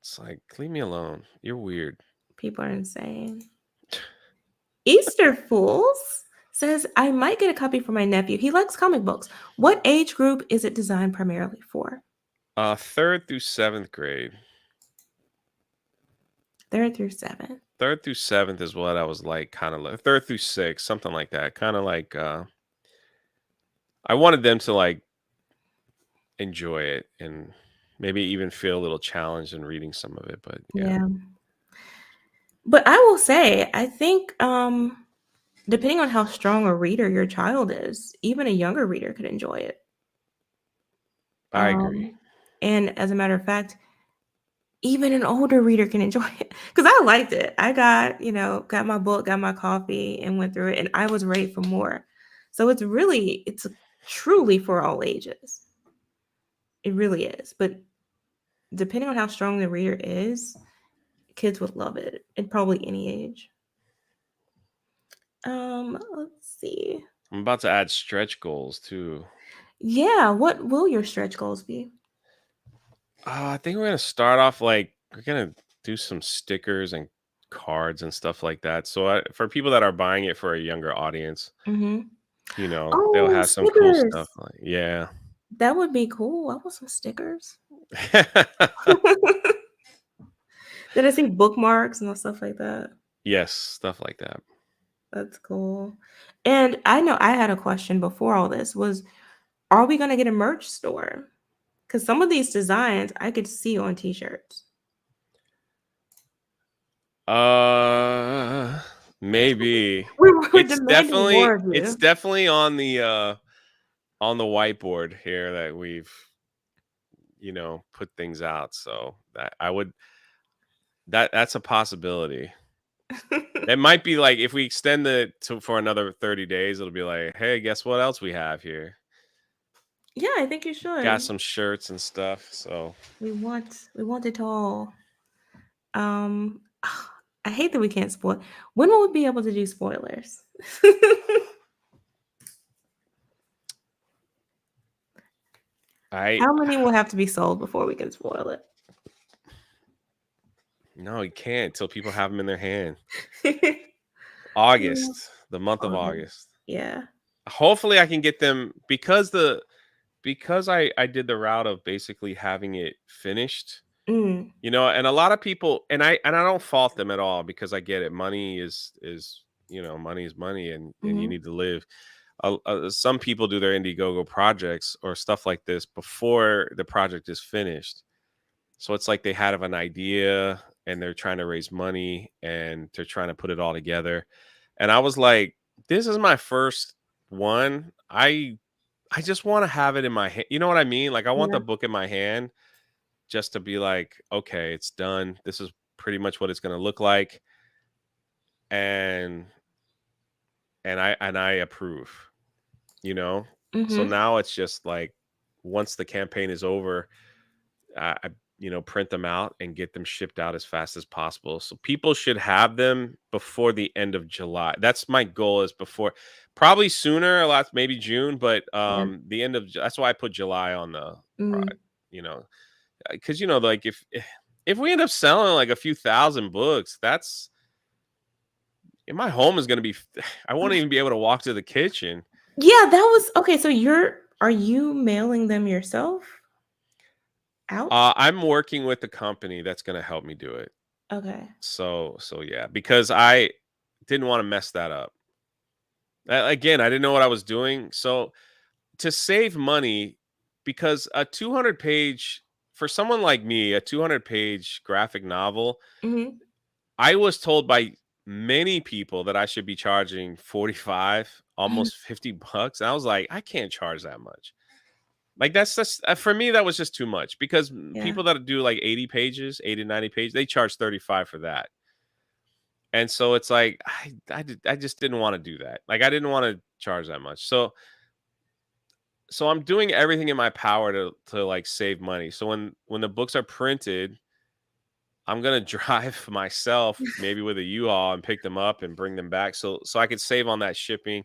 It's like, "Leave me alone. You're weird." people are insane. Easter Fools says, "I might get a copy for my nephew. He likes comic books. What age group is it designed primarily for?" 3rd through 7th grade. 3rd through 7th. 3rd through 7th is what I was like, kind of like 3rd through 6th, something like that. Kind of like I wanted them to like enjoy it and maybe even feel a little challenged in reading some of it, but yeah. Yeah. But I will say, I think depending on how strong a reader your child is, even a younger reader could enjoy it. I agree. And as a matter of fact, even an older reader can enjoy it because I liked it. I got, got my book, got my coffee, and went through it, and I was ready for more. So it's truly for all ages. It really is. But depending on how strong the reader is, kids would love it at probably any age. Let's see. I'm about to add stretch goals too. Yeah, what will your stretch goals be? I think we're gonna start off like we're gonna do some stickers and cards and stuff like that. So for people that are buying it for a younger audience, Mm-hmm. they'll Oh, have some cool stuff. stickers. Like, yeah. That would be cool. I want some stickers. Did I see bookmarks and stuff like that? Yes, stuff like that. That's cool. And I know I had a question before all this was, are we going to get a merch store? Because some of these designs I could see on t-shirts. Maybe We're demanding more of it's you. definitely on the whiteboard here that we've put things out. So that I would that's a possibility. It might be like if we extend it for another 30 days, it'll be like, hey, guess what else we have here? Yeah, I think you Got should. some shirts and stuff. So We want it all. I hate that we can't spoil. When will we be able to do spoilers? How many will have to be sold before we can spoil it? No, you can't until people have them in their hand. August, the month of August. Yeah. Hopefully I can get them because I did the route of basically having it finished. Mm. And a lot of people and I don't fault them at all because I get it. Money is money is money and you need to live. Some people do their Indiegogo projects or stuff like this before the project is finished. So it's like they have an idea and they're trying to raise money and they're trying to put it all together. And I was like, this is my first one. I just want to have it in my hand. You know what I mean? Like I want Yeah. the book in my hand just to be like, okay, it's done. This is pretty much what it's going to look like. And I approve, So Mm-hmm. now it's just like once the campaign is over, I print them out and get them shipped out as fast as possible. So people should have them before the end of July. That's my goal is before probably sooner, a lot, maybe June, but Yeah. the end of that's why I put July on the Mm. you know, because like if we end up selling like a few thousand books, that's my home is going to be I won't even be able to walk to the kitchen. Yeah, that was okay. So are you mailing them yourself out? I'm working with the company that's going to help me do it. Okay. So yeah, because I didn't want to mess that up. Again, I didn't know what I was doing. So to save money, because a 200 page for someone like me, a 200 page graphic novel, Mm-hmm. I was told by many people that I should be charging 45, almost $50. And I was like, I can't charge that much. Like that's just for me, that was just too much because Yeah. people that do like 80 pages, 80 to 90 pages, they charge 35 for that. And so it's like I just didn't want to do that. Like I didn't want to charge that much. So I'm doing everything in my power to like save money. So when the books are printed, I'm gonna drive myself, maybe with a U-Haul, and pick them up and bring them back, so I could save on that shipping,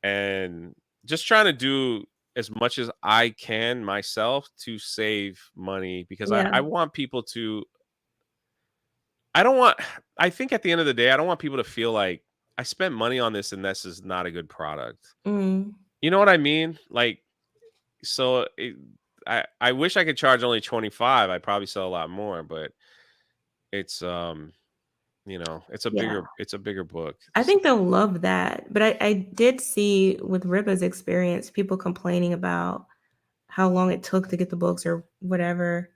and just trying to do as much as I can myself to save money because Yeah. I want people to. I don't want. I think at the end of the day, I don't want people to feel like I spent money on this and this is not a good product. Mm. You know what I mean? Like, so I wish I could charge only 25. I'd probably sell a lot more, but it's Yeah. it's a bigger book. I think they'll love that. But I did see with Riba's experience, people complaining about how long it took to get the books or whatever.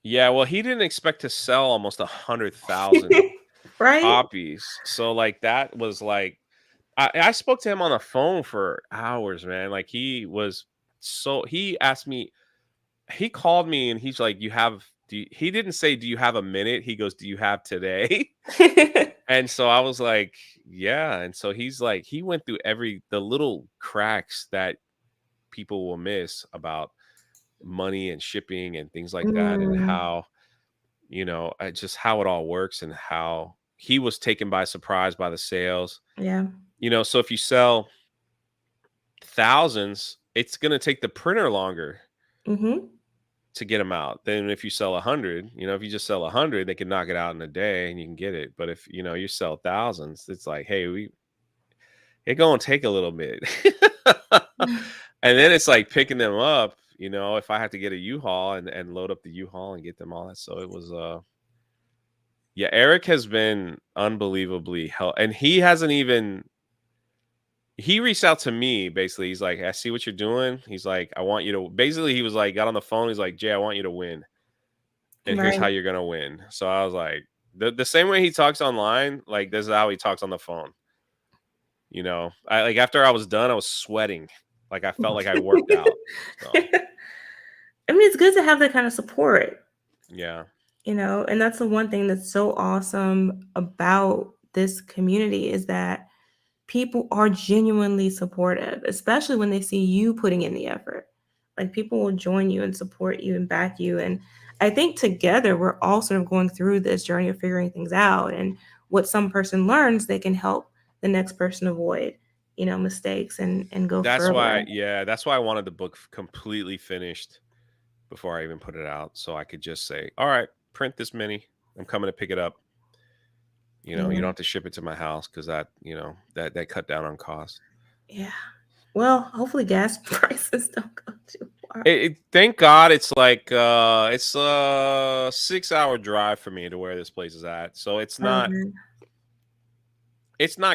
Yeah, well, he didn't expect to sell almost 100,000 Right? copies. So like that was like I spoke to him on the phone for hours, man. Like he asked me, he called me and he's like, he didn't say, do you have a minute? He goes, do you have today? And so I was like, yeah. And so he's like, he went through the little cracks that people will miss about money and shipping and things like that, and Mm, how, just how it all works, and how he was taken by surprise by the sales. yeah. So if you sell thousands, it's going to take the printer longer Mm-hmm. to get them out than if you sell 100. If you just sell 100, they can knock it out in a day and you can get it. But if you sell thousands, it's like, hey, it gonna take a little bit. And then it's like picking them up, if I have to get a U-Haul and load up the U-Haul and get them all that. So it was yeah, Eric has been unbelievably and he reached out to me. Basically, he's like, I see what you're doing. He's like, I want you to, basically he was like, got on the phone, he's like, Jay, I want you to win, and here's Right. how you're gonna win. So I was like, the same way he talks online, like this is how he talks on the phone. I like, after I was done, I was sweating. Like I felt like I worked out. So I mean, it's good to have that kind of support, yeah. and that's the one thing that's so awesome about this community is that people are genuinely supportive, especially when they see you putting in the effort. Like people will join you and support you and back you. And I think together we're all sort of going through this journey of figuring things out. And what some person learns, they can help the next person avoid, mistakes and go further. That's why I wanted the book completely finished before I even put it out, so I could just say, all right, print this many, I'm coming to pick it up. You don't Yeah. have to ship it to my house, because that cut down on cost. Yeah. Well, hopefully gas prices don't go too far. Thank God it's like it's a 6-hour drive for me to where this place is at, so it's not Man.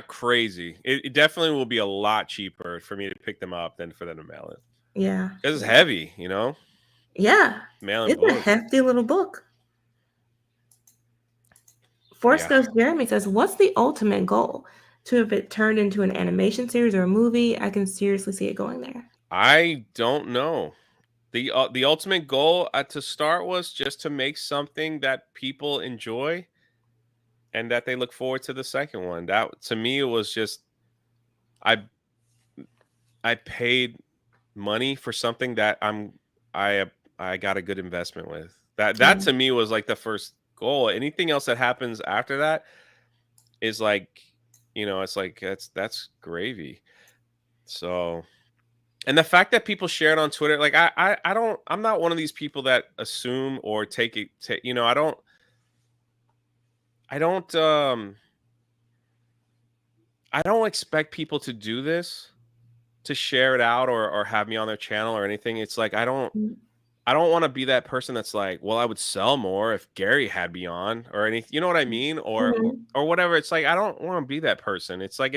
crazy. It definitely will be a lot cheaper for me to pick them up than for them to mail it, Yeah. because it's heavy, Yeah. mailing It's a books. hefty little book. Yeah, Force Jeremy says, "What's the ultimate goal? To have it turned into an animation series or a movie? I can seriously see it going there." I don't know. The ultimate goal to start was just to make something that people enjoy and that they look forward to the second one. That, to me, it was just, I I paid money for something that I I got a good investment with. That Yeah. to me was like the first goal. Anything else that happens after that is like, it's like that's gravy. So, and the fact that people share it on Twitter, like I'm not one of these people that assume or take it I don't I don't expect people to do this, to share it out, or have me on their channel or anything. It's like I don't want to be that person that's like, well, I would sell more if Gary had me on, or anything. You know what I mean? Mhm. Or whatever. It's like, I don't want to be that person. It's like,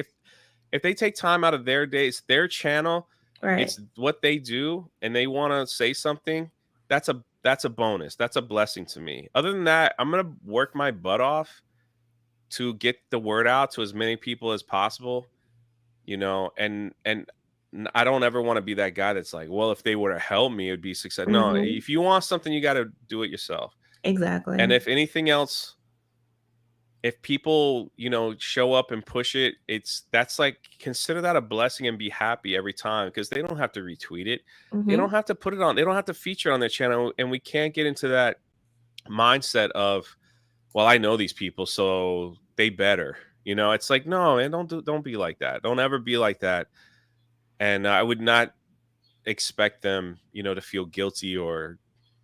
if they take time out of their days, their channel, Right. it's what they do, and they want to say something, that's a bonus. That's a blessing to me. Other than that, I'm gonna work my butt off to get the word out to as many people as possible, and I don't ever want to be that guy that's like, well, if they were to help me, it'd be success. No, Mhm. if you want something, you got to do it yourself. And Exactly. if anything else, if people, show up and push it, that's like, consider that a blessing and be happy every time, because they don't have to retweet it. They don't Mhm. have to put it on. They don't have to feature it on their channel. And we can't get into that mindset of, well, I know these people, so they better. It's like, no, man, don't be like that. Don't ever be like that. And I would not expect them, to feel guilty, or,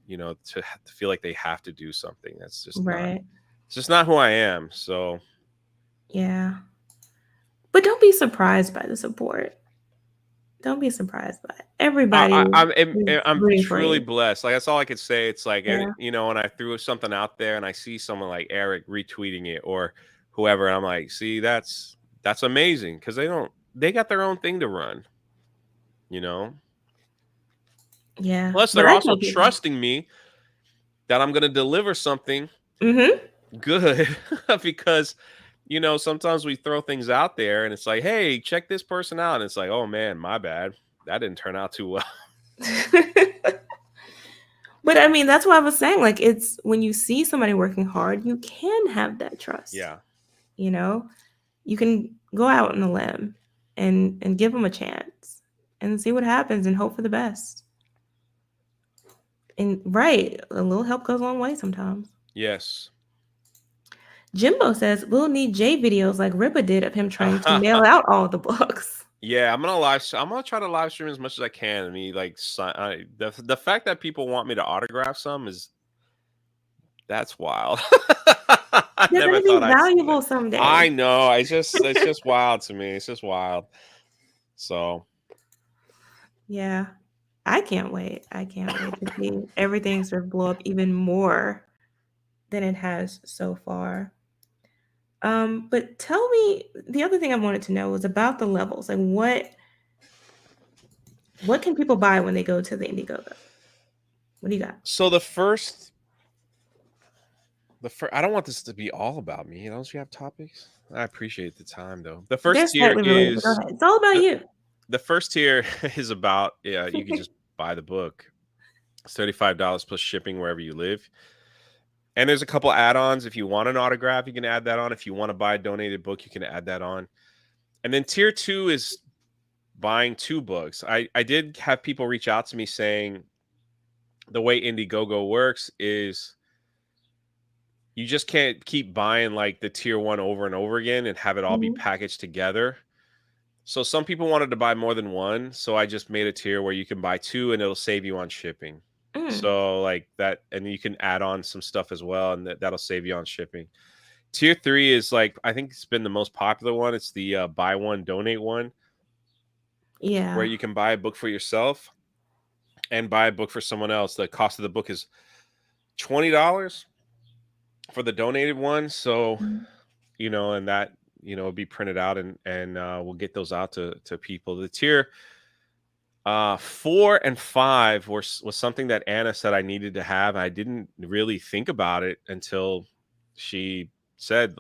to feel like they have to do something. That's just not. Right. It's just not who I am. So Yeah. But don't be surprised by the support. Don't be surprised by it. Everybody is I'm rooting for truly you. blessed. Like, that's all I could say. It's like, Yeah. when I threw something out there and I see someone like Eric retweeting it, or whoever, and I'm like, see, that's amazing, because they got their own thing to run. You know. Yeah. Plus, But they're I also tell people. trusting me that I'm going to deliver something Mhm. Good. Because sometimes we throw things out there and it's like, hey, check this person out, and it's like, oh man, my bad, that didn't turn out too well. But I mean, that's what I was saying. Like, it's when you see somebody working hard, you can have that trust. Yeah. You can go out on a limb and give them a chance and see what happens and hope for the best. And right, a little help goes a long way sometimes. Yes. Jimbo says we'll need Jay videos like Rippa did of him trying to mail out all the books. Yeah, I'm gonna try to live stream as much as I can. I mean, like, the fact that people want me to autograph some that's wild. I They're never going to be thought I'd see valuable that. someday. I know. It's just wild to me. It's just wild. So Yeah, I can't wait. I can't wait to see everything sort of blow up even more than it has so far. But tell me, the other thing I wanted to know was about the levels. Like, what can people buy when they go to the Indiegogo? What do you got? So I don't want this to be all about me. Don't you have topics? I appreciate the time though. The first They're tier slightly related, but go is ahead. It's all about you. the first tier is about, you can just buy the book. It's $35 plus shipping wherever you live. And there's a couple add-ons. If you want an autograph, you can add that on. If you want to buy a donated book, you can add that on. And then tier 2 is buying 2 books. I did have people reach out to me saying the way Indiegogo works is you just can't keep buying like the tier 1 over and over again and have it all be packaged together. So some people wanted to buy more than one. So I just made a tier where you can buy 2 and it'll save you on shipping. So like that, and you can add on some stuff as well, and that'll save you on shipping. Tier 3 is like, I think it's been the most popular one. It's the buy one, donate one. Yeah. Where you can buy a book for yourself and buy a book for someone else. The cost of the book is $20 for the donated one. So, and that, it'll be printed out and we'll get those out to people. The tier 4 and 5 was something that Anna said I needed to have. I didn't really think about it until she said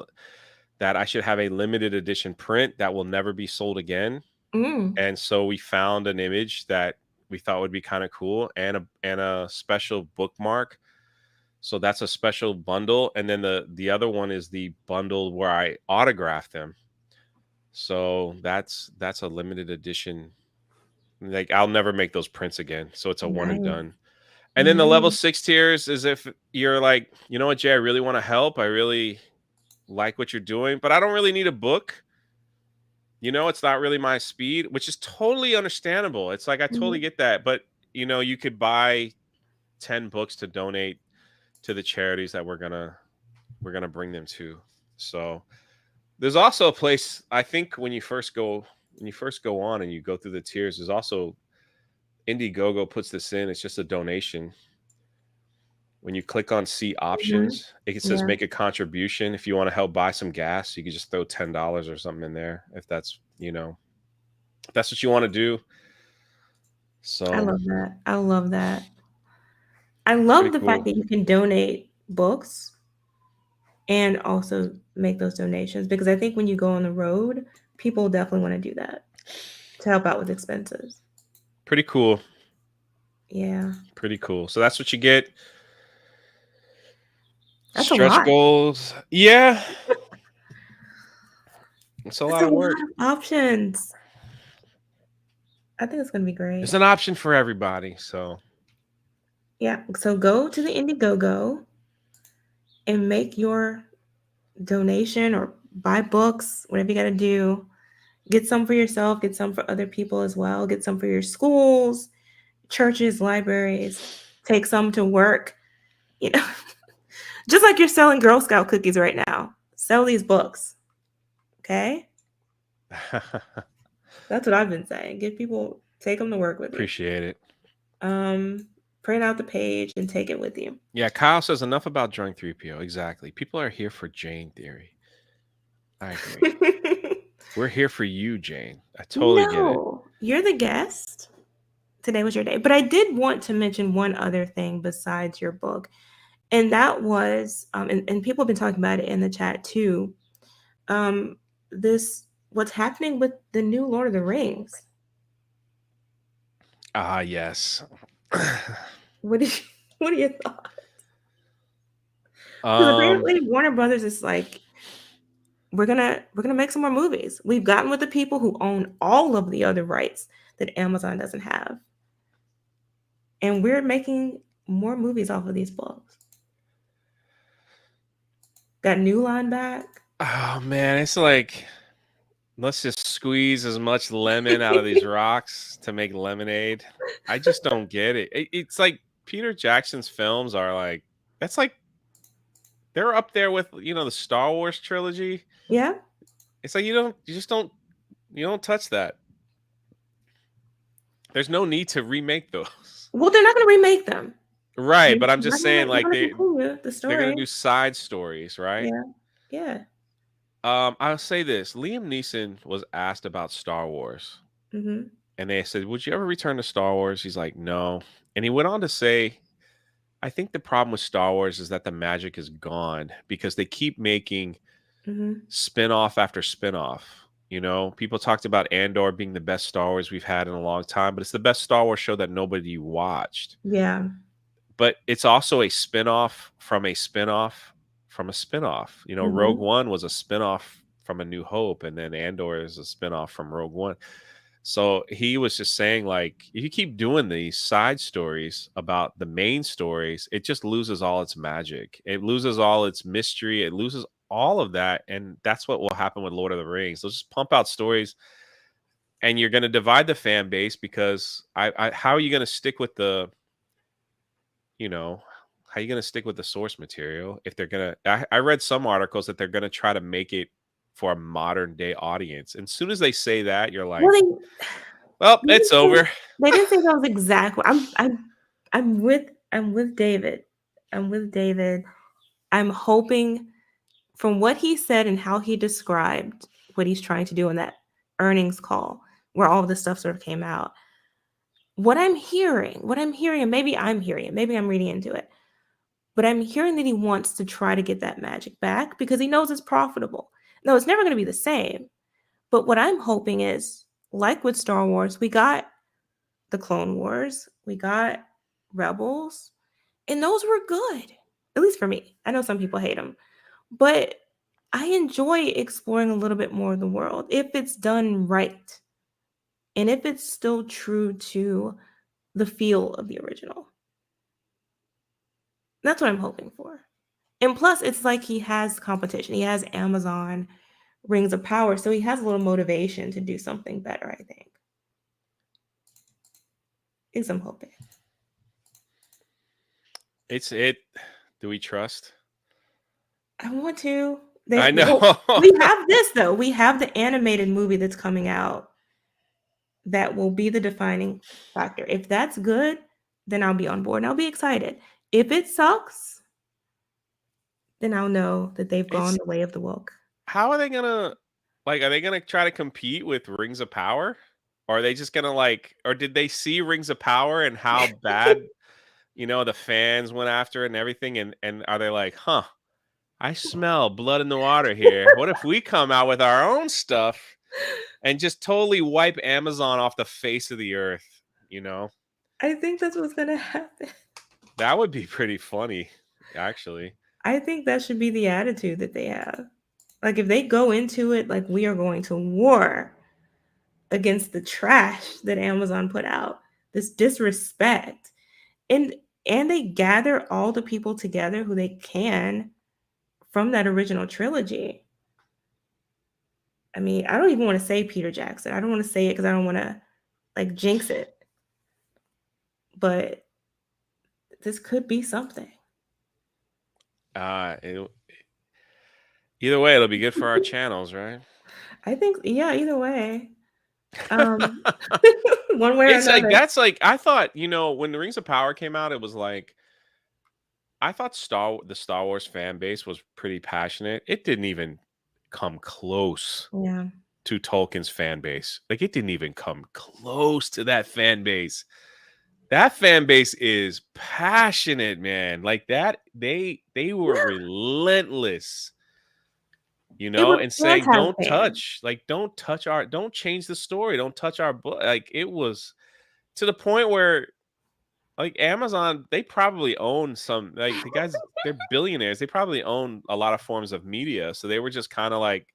that I should have a limited edition print that will never be sold again. And so we found an image that we thought would be kind of cool, and a special bookmark. So that's a special bundle. And then the other one is the bundle where I autograph them. So that's a limited edition. Like, I'll never make those prints again. So it's a one and done. And then the level 6 tiers is if you're like, you know what, Jay, I really want to help. I really like what you're doing, but I don't really need a book. It's not really my speed, which is totally understandable. It's like, I totally get that. But, you could buy 10 books to donate to the charities that we're gonna bring them to. So there's also a place, I think, when you first go on and you go through the tiers, there's also Indiegogo puts this in. It's just a donation. When you click on see options, it says make a contribution. If you want to help buy some gas, you can just throw $10 or something in there. If that's, if that's what you want to do. So I love that. I love that. I love the fact that you can donate books and also make those donations, because I think when you go on the road, people definitely want to do that to help out with expenses. Pretty cool. Yeah. Pretty cool. So that's what you get. That's stretch goals. Yeah. It's a lot of work. Options. I think it's going to be great. It's an option for everybody. So yeah. So go to the Indiegogo and make your donation or buy books, whatever you got to do. Get some for yourself, get some for other people as well. Get some for your schools, churches, libraries. Take some to work. Just like you're selling Girl Scout cookies right now. Sell these books. Okay? That's what I've been saying. Take them to work with you. Appreciate it. Print out the page and take it with you. Yeah, Kyle says enough about Drunk 3PO. Exactly. People are here for Jane theory. I agree. We're here for you, Jane. I totally get it. You're the guest. Today was your day. But I did want to mention one other thing besides your book. And that was, and people have been talking about it in the chat too. This what's happening with the new Lord of the Rings. Ah, yes. What do you, what are your thoughts? Because um, apparently Warner Brothers is like, we're gonna make some more movies. We've gotten with the people who own all of the other rights that Amazon doesn't have, and we're making more movies off of these books. Got New Line back. oh man, it's like let's just squeeze as much lemon out of these rocks to make lemonade. I just don't get it. It's like Peter Jackson's films are like that's like they're up there with the Star Wars trilogy. Yeah. It's like you don't touch that. There's no need to remake those. Well, they're not going to remake them. Right, but I'm just saying They're like going to continue the they're gonna story. do side stories, right? Yeah. Yeah. I'll say this. Liam Neeson was asked about Star Wars, Mm-hmm. and they said, "Would you ever return to Star Wars?" He's like, "No." And he went on to say, "I think the problem with Star Wars is that the magic is gone because they keep making Mm-hmm. spin-off after spin-off. People talked about Andor being the best Star Wars we've had in a long time, but it's the best Star Wars show that nobody watched. Yeah. But it's also a spin-off from a spin-off from a spin-off. Rogue Mm-hmm. One was a spin-off from A New Hope, and then Andor is a spin-off from Rogue One. So he was just saying, like, if you keep doing these side stories about the main stories, it just loses all its magic. It loses all its mystery. It loses all of that. And that's what will happen with Lord of the Rings. They'll just pump out stories, and you're going to divide the fan base because how are you going to stick with how are you going to stick with the source material if they're going to? I read some articles that they're going to try to make it for a modern day audience. And as soon as they say that, you're like, Well, well, it's over. they didn't say that was exactly. I'm with David. I'm with David. I'm hoping from what he said and how he described what he's trying to do in that earnings call where all of this stuff sort of came out. What I'm hearing, and maybe I'm hearing it, maybe I'm reading into it, but I'm hearing that he wants to try to get that magic back because he knows it's profitable. No, it's never going to be the same. But what I'm hoping is, like with Star Wars, we got the Clone Wars, we got Rebels, and those were good, at least for me. I know some people hate them, but I enjoy exploring a little bit more of the world if it's done right and if it's still true to the feel of the original. That's what I'm hoping for. And plus, it's like he has competition. He has Amazon Rings of Power, so he has a little motivation to do something better, I think. Is I'm hoping. Do we trust? I want to. I know. We have this, though. We have the animated movie that's coming out that will be the defining factor. If that's good, then I'll be on board and I'll be excited. If it sucks, then I'll know that they've gone the way of the woke. How are they gonna are they gonna try to compete with Rings of Power? Or are they just gonna or did they see Rings of Power and how bad the fans went after it and everything, and are they like, huh, I smell blood in the water here. What if we come out with our own stuff and just totally wipe Amazon off the face of the earth? I think that's what's gonna happen. That would be pretty funny, actually. I think that should be the attitude that they have. Like if they go into it like we are going to war against the trash that Amazon put out, this disrespect, and they gather all the people together who they can from that original trilogy. I mean, I don't even want to say Peter Jackson. I don't want to say it because I don't want to jinx it. But this could be something. Either way, it'll be good for our channels, right? I think, yeah, either way. One way or another. I thought, when the Rings of Power came out, it was I thought the Star Wars fan base was pretty passionate. It didn't even come close to Tolkien's fan base. It didn't even come close to that fan base That fan base is passionate, man. Like that, they were Yeah. relentless, It was and saying, don't anti-fan. don't change the story, don't touch our book. Like it was to the point where like Amazon, they probably own some, like the guys, they're billionaires. They probably own a lot of forms of media. So they were just kind of like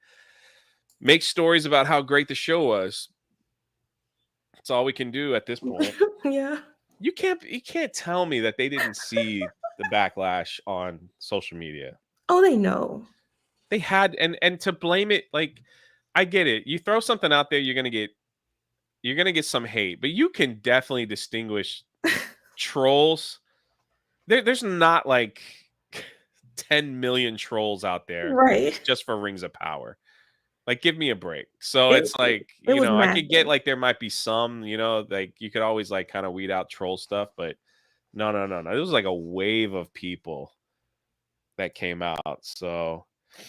make stories about how great the show was. That's all we can do at this point. Yeah. You can't tell me that they didn't see the backlash on social media. Oh, they know. They had, and to blame it, like I get it. You throw something out there, you're gonna get some hate, but you can definitely distinguish trolls. There's not like 10 million trolls out there Right. just for Rings of Power. Like, give me a break. So It it's like, it was I could get massive. like there might be some, like you could always like kind of weed out troll stuff, but no, no, no, no. It was like a wave of people that came out. So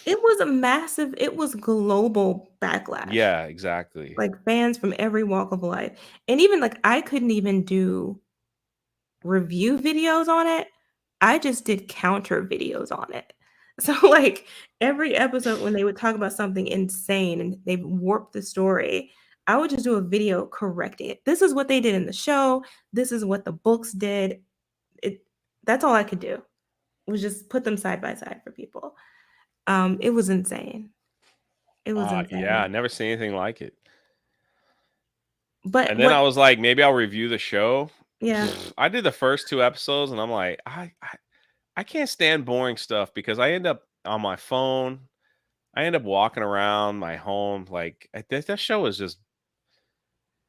It was a massive, it was global backlash. yeah, exactly. Like fans from every walk of life. And even like I couldn't even do review videos on it. I just did counter videos on it. So like every episode when they would talk about something insane and they warped the story, I would just do a video correcting it. This is what they did in the show. This is what the books did. It That's all I could do. Was just put them side by side for people. It was insane. It was Yeah, I insane. never seen anything like it. But And then what I was like, maybe I'll review the show. yeah. I did the first 2 episodes, and I'm like, I can't stand boring stuff because I end up on my phone. I end up walking around my home. Like that show is just,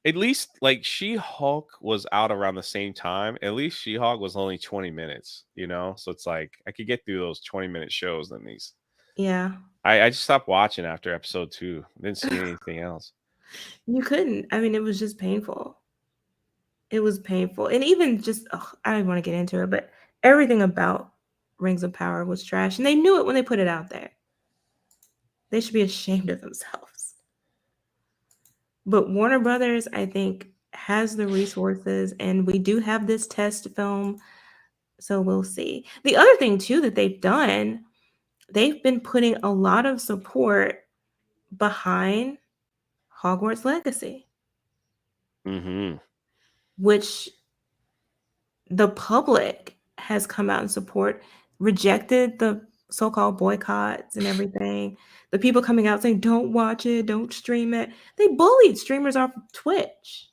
at least like She-Hulk was out around the same time. At least She-Hulk was only 20 minutes, So it's like I could get through those 20-minute shows than these. Yeah. I just stopped watching after episode 2. Didn't see anything else. You couldn't. I mean, it was just painful. It was painful. And even just I don't want to get into it, but everything about Rings of Power was trash. And they knew it when they put it out there. They should be ashamed of themselves. But Warner Brothers, I think, has the resources, and we do have this test film, so we'll see. The other thing too that they've done, they've been putting a lot of support behind Hogwarts Legacy, Mm-hmm. which the public has come out in support, rejected the so-called boycotts and everything. The people coming out saying, don't watch it, don't stream it. They bullied streamers off of Twitch.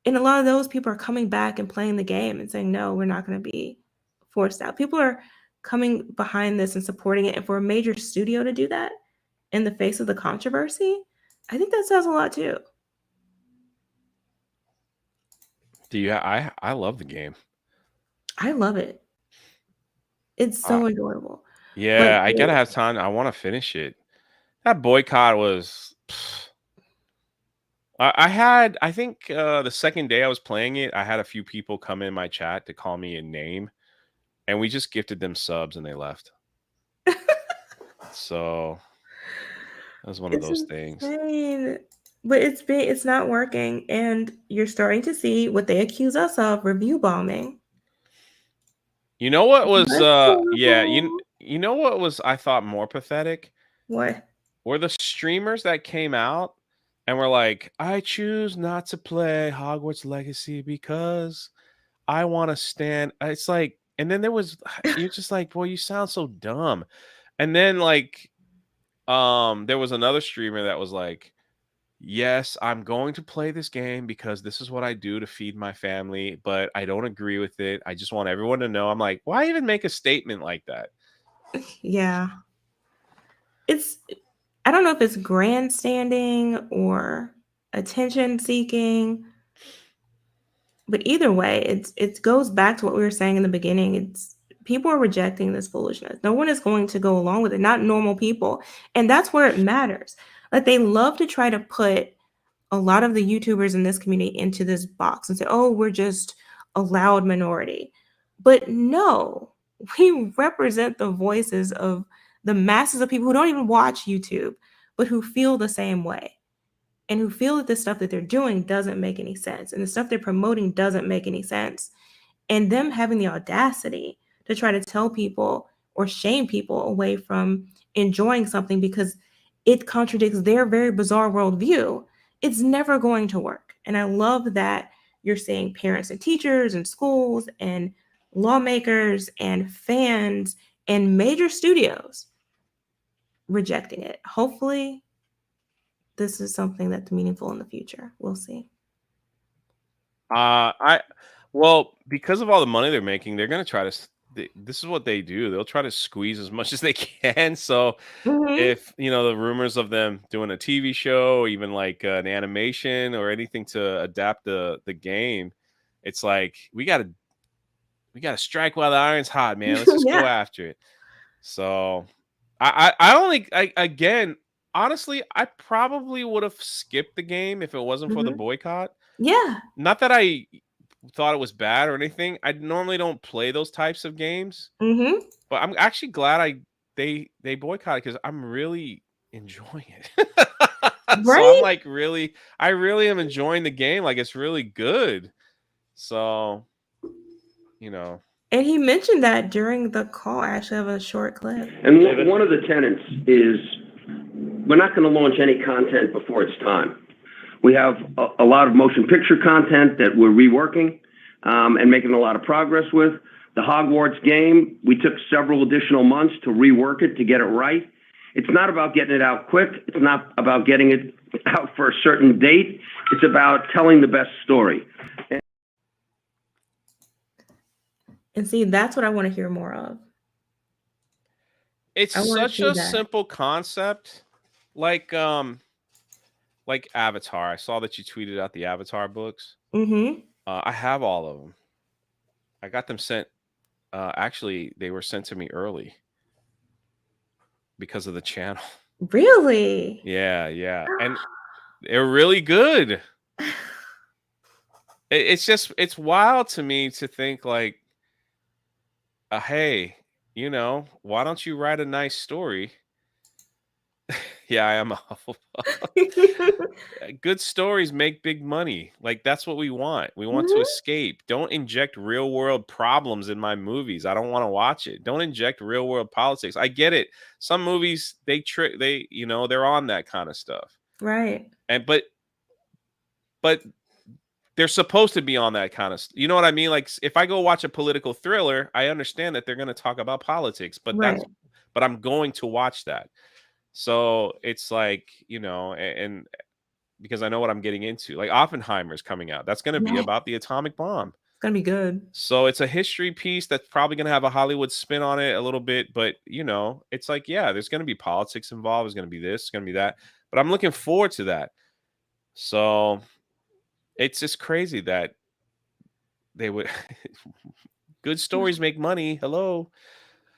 And a lot of those people are coming back and playing the game and saying, no, we're not going to be forced out. People are coming behind this and supporting it. And for a major studio to do that in the face of the controversy, I think that says a lot too. I love the game. I love it. It's so enjoyable. But Yeah, I gotta have time. I want to finish it. That boycott was. I think the second day I was playing it, I had a few people come in my chat to call me a name, and we just gifted them subs and they left. So that was one of those things. But it's not working, and you're starting to see what they accuse us of, review bombing. You know what was That's you know what was, I thought, more pathetic? What? Were the streamers that came out and were like, I choose not to play Hogwarts Legacy because I want to stand. It's like, and then you're just like, boy, you sound so dumb. And then like, there was another streamer that was like, yes, I'm going to play this game because this is what I do to feed my family, but I don't agree with it. I just want everyone to know. I'm like, why even make a statement like that? Yeah. I don't know if it's grandstanding or attention seeking, but either way, it goes back to what we were saying in the beginning. It's people are rejecting this foolishness. No one is going to go along with it, not normal people. And that's where it matters. Like they love to try to put a lot of the YouTubers in this community into this box and say, oh, we're just a loud minority. But no, we represent the voices of the masses of people who don't even watch YouTube, but who feel the same way. and who feel that the stuff that they're doing doesn't make any sense and the stuff they're promoting doesn't make any sense. And them having the audacity to try to tell people or shame people away from enjoying something because it contradicts their very bizarre worldview, it's never going to work. And I love that you're seeing parents and teachers and schools and lawmakers and fans and major studios rejecting it. Hopefully, this is something that's meaningful in the future. We'll see. Well, because of all the money they're making, they're going to try to. This is what they do. They'll try to squeeze as much as they can. So, if the rumors of them doing a TV show, even like an animation or anything to adapt the game, it's like we got to strike while the iron's hot, man. Let's just go after it. So, again, honestly, I probably would have skipped the game if it wasn't for the boycott. Yeah. Not that I thought it was bad or anything. I normally don't play those types of games. But I'm actually glad they boycotted because I'm really enjoying it. So I'm like I really am enjoying the game. Like it's really good. So, And he mentioned that during the call. I actually have a short clip. And one of the tenets is we're not going to launch any content before it's time. We have a lot of motion picture content that we're reworking and making a lot of progress with. The Hogwarts game, we took several additional months to rework it, to get it right. It's not about getting it out quick. It's not about getting it out for a certain date. It's about telling the best story. And see, that's what I want to hear more of. It's such a simple concept. Like Avatar. I saw that you tweeted out the Avatar books. I have all of them. I got them sent. Actually, they were sent to me early because of the channel. Really? Yeah. And they're really good. It's wild to me to think like, hey, why don't you write a nice story? Yeah, I am a Hufflepuff. Good stories make big money. Like that's what we want. We want to escape. Don't inject real world problems in my movies. I don't want to watch it. Don't inject real world politics. I get it. Some movies they're on that kind of stuff. Right. And but they're supposed to be on that kind of you know what I mean? Like if I go watch a political thriller, I understand that they're going to talk about politics, but I'm going to watch that. So it's like, and because I know what I'm getting into, like Oppenheimer's coming out. That's going to be about the atomic bomb. It's going to be good. So it's a history piece that's probably going to have a Hollywood spin on it a little bit. But, it's like, yeah, there's going to be politics involved. There's going to be this, it's going to be that. But I'm looking forward to that. So it's just crazy that they would. Good stories make money. Hello.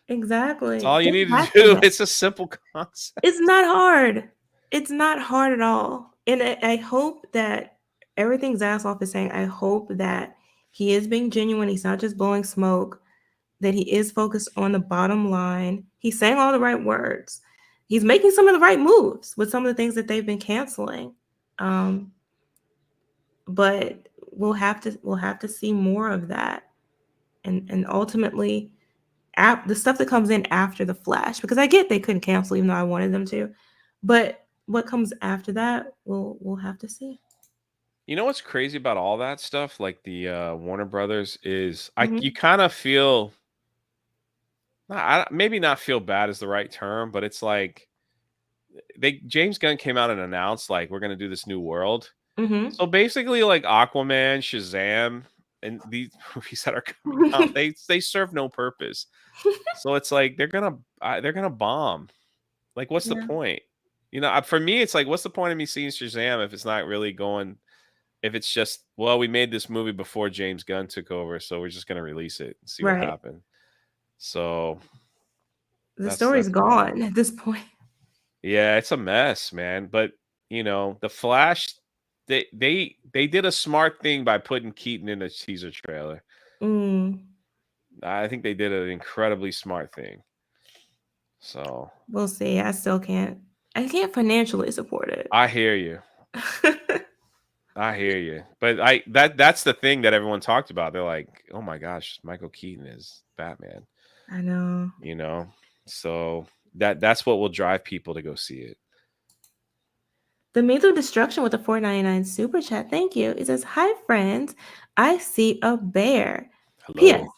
Exactly. That's all you need to do. It's a simple concept. It's not hard. It's not hard at all. And I hope that everything Zaslav is saying, I hope that he is being genuine. He's not just blowing smoke, that he is focused on the bottom line. He's saying all the right words. He's making some of the right moves with some of the things that they've been canceling. But we'll have to see more of that. And ultimately, the stuff that comes in after the Flash, because I get they couldn't cancel even though I wanted them to, but what comes after that, we'll have to see. You know what's crazy about all that stuff, like the Warner Brothers, is you kind of feel, maybe not feel bad is the right term, but it's like James Gunn came out and announced like we're gonna do this new world. So basically, like Aquaman, Shazam, and these movies that are coming out, they serve no purpose. So it's like they're gonna bomb. Like, what's the point? For me, it's like, what's the point of me seeing Shazam if it's not really going? If it's just, well, we made this movie before James Gunn took over, so we're just gonna release it and see what happened. So the story's gone at this point. Yeah, it's a mess, man. But the Flash, they did a smart thing by putting Keaton in a teaser trailer. I think they did an incredibly smart thing. So we'll see. I can't financially support it. I hear you. I hear you. But that's the thing that everyone talked about. They're like, oh my gosh, Michael Keaton is Batman. I know. You know? So that's what will drive people to go see it. The Means of Destruction with the $4.99 super chat. Thank you. It says, "Hi friends, I see a bear. P.S. Hello.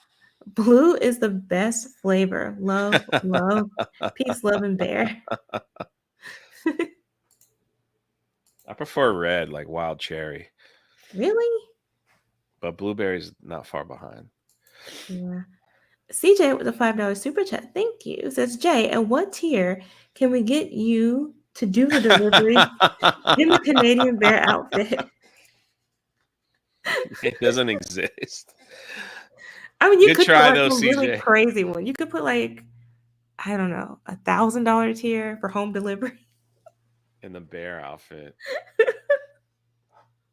Blue is the best flavor. Love, love, peace, love, and bear." I prefer red, like wild cherry. Really? But blueberry's not far behind. Yeah. CJ with the $5 super chat. Thank you. Says, "Jay, at what tier can we get you to do the delivery in the Canadian bear outfit?" It doesn't exist. I mean, you Good could put try like though, a really CJ. crazy one. You could put like, I don't know, $1,000 tier for home delivery. In the bear outfit.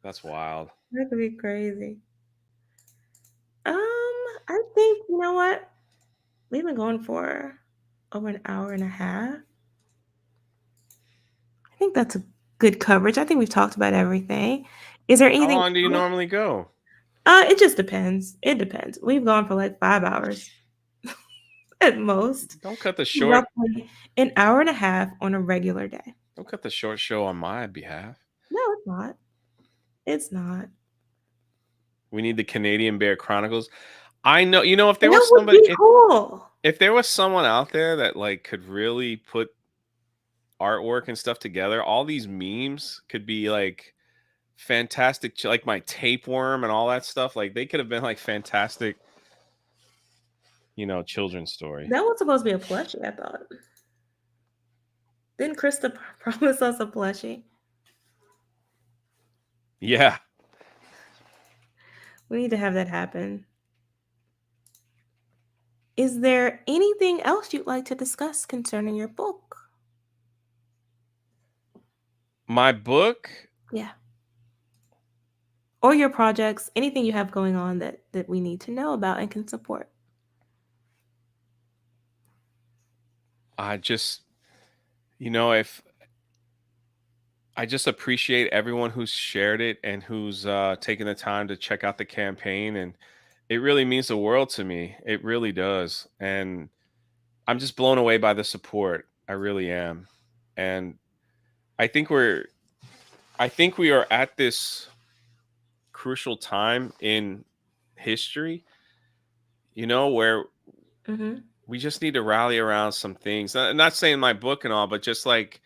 That's wild. That could be crazy. I think, you know what? We've been going for over an hour and a half. I think that's a good coverage. I think we've talked about everything. Is there How anything long do you else? normally go? It just depends. It depends. We've gone for like 5 hours at most. Don't cut the short. Roughly an hour and a half on a regular day. Don't cut the short show on my behalf. No, it's not. It's not. We need the Canadian Bear Chronicles. I know, if there That was would somebody, be cool. if there was someone out there that like could really put artwork and stuff together, all these memes could be like fantastic, like my tapeworm and all that stuff. Like they could have been like fantastic, children's story. That was supposed to be a plushie, I thought. Didn't Krista promise us a plushie? Yeah. We need to have that happen. Is there anything else you'd like to discuss concerning your book? My book? Yeah. Or your projects, anything you have going on that we need to know about and can support. I just, if I just appreciate everyone who's shared it and who's taken the time to check out the campaign. And it really means the world to me. It really does. And I'm just blown away by the support. I really am. And I think we are at this crucial time in history, where we just need to rally around some things. Not saying my book and all, but just like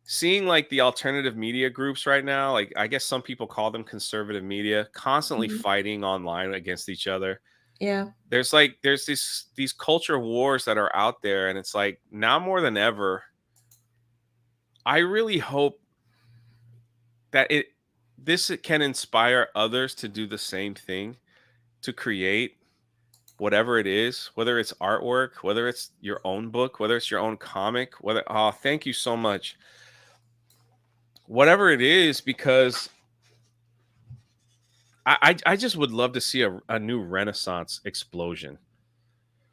seeing like the alternative media groups right now, like I guess some people call them conservative media, constantly fighting online against each other. Yeah. There's these culture wars that are out there, and it's like now more than ever, I really hope that this can inspire others to do the same thing, to create whatever it is, whether it's artwork, whether it's your own book, whether it's your own comic, thank you so much. Whatever it is, because I just would love to see a new Renaissance explosion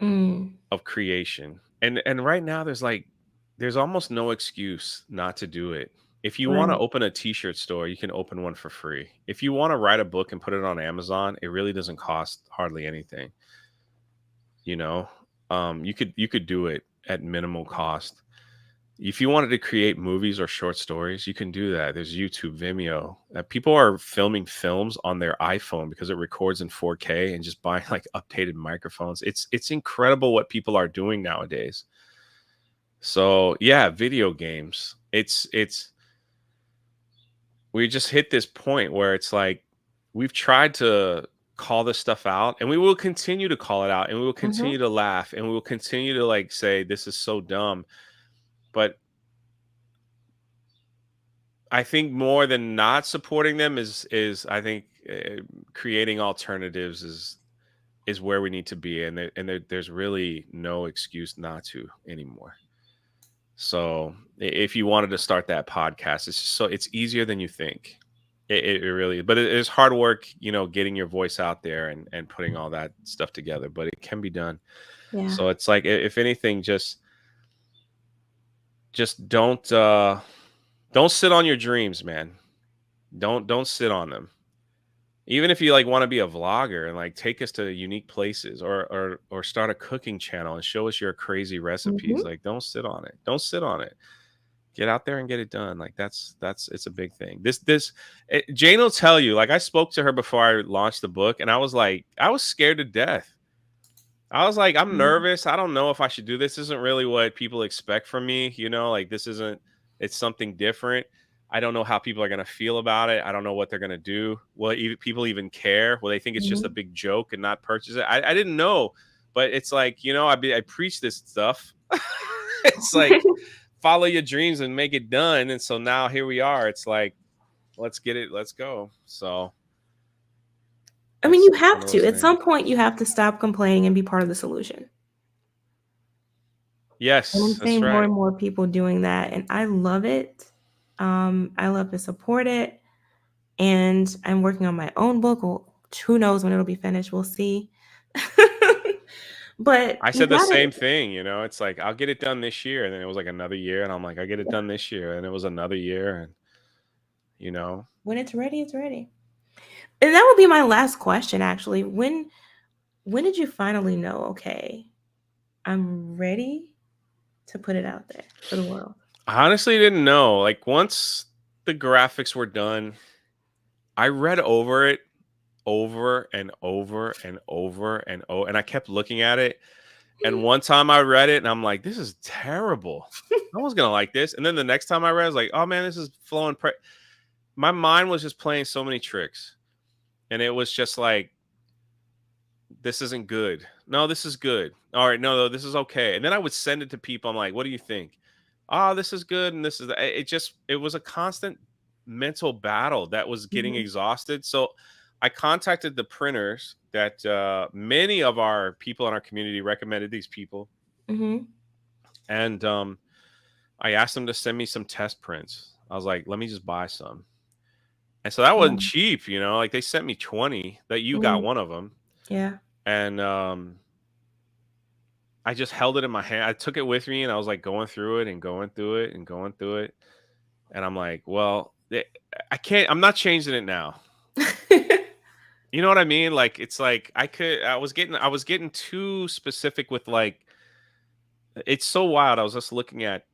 of creation. And right now there's almost no excuse not to do it. If you want to open a t-shirt store, you can open one for free. If you want to write a book and put it on Amazon, it really doesn't cost hardly anything. You could do it at minimal cost. If you wanted to create movies or short stories, you can do that. There's YouTube, Vimeo. People are filming films on their iPhone because it records in 4K and just buying like updated microphones. It's incredible what people are doing nowadays. So yeah, video games. We just hit this point where it's like we've tried to call this stuff out, and we will continue to call it out, and we will continue to laugh, and we will continue to like say this is so dumb. But I think more than not supporting them is I think creating alternatives is where we need to be, and there's really no excuse not to anymore. So if you wanted to start that podcast, it's easier than you think. It really, but it is hard work, getting your voice out there and putting all that stuff together, but it can be done. Yeah. So it's like, if anything, just don't sit on your dreams, man. Don't sit on them. Even if you like want to be a vlogger and like take us to unique places, or start a cooking channel and show us your crazy recipes, like don't sit on it. Don't sit on it. Get out there and get it done. Like that's it's a big thing. Jane will tell you, like I spoke to her before I launched the book and I was like, I was scared to death. I was like, I'm nervous. I don't know if I should do this. This isn't really what people expect from me. You know, like it's something different. I don't know how people are going to feel about it. I don't know what they're going to do. Will people even care? Will they think it's just a big joke and not purchase it? I didn't know, but it's like, I preach this stuff. It's like, follow your dreams and make it done. And so now here we are. It's like, let's get it. Let's go. So. I mean, you have to. At some point, you have to stop complaining and be part of the solution. Yes, and I'm seeing more and more people doing that, and I love it. I love to support it, and I'm working on my own book. Well, who knows when it'll be finished? We'll see. But I said the same thing. It's like I'll get it done this year, and then it was like another year, and I'm like, I'll get it done this year, and it was another year, and when it's ready, it's ready. And that would be my last question, actually. When did you finally know, okay, I'm ready to put it out there for the world? I honestly didn't know. Like once the graphics were done, I read over it over and over and over and over, and I kept looking at it. And one time I read it and I'm like, this is terrible. No one's gonna like this. And then the next time I read, I was like, oh man, this is flowing. My mind was just playing so many tricks. And it was just like, this isn't good. No, this is good. All right, no, this is okay. And then I would send it to people. I'm like, what do you think? Oh, this is good. And this is it was a constant mental battle that was getting exhausted. So I contacted the printers that many of our people in our community recommended these people. And I asked them to send me some test prints. I was like, let me just buy some. And so that wasn't cheap, like they sent me 20 that you got one of them. Yeah. And I just held it in my hand. I took it with me and I was like going through it and going through it and going through it. And I'm like, well, I'm not changing it now. You know what I mean? Like, it's like I was getting too specific with like, it's so wild. I was just looking at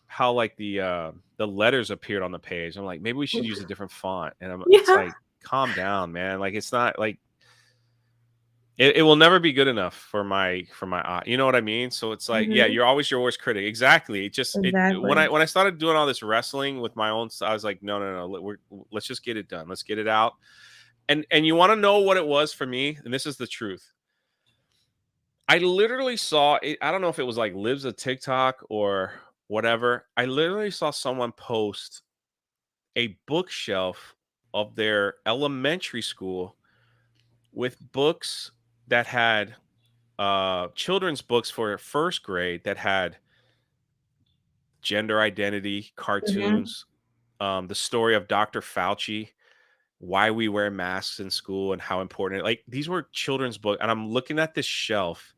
how like the letters appeared on the page. I'm like, maybe we should use a different font. And it's like, calm down, man. Like, it's not like, it will never be good enough for my eye. You know what I mean? So it's like, yeah, you're always your worst critic. Exactly. When I started doing all this wrestling with my own, I was like, no. Let's just get it done. Let's get it out. And you want to know what it was for me? And this is the truth. I literally saw it. I don't know if it was like Lives a TikTok or whatever. I literally saw someone post a bookshelf of their elementary school with books that had children's books for first grade that had gender identity, cartoons, the story of Dr. Fauci, why we wear masks in school and how important. Like these were children's books. And I'm looking at this shelf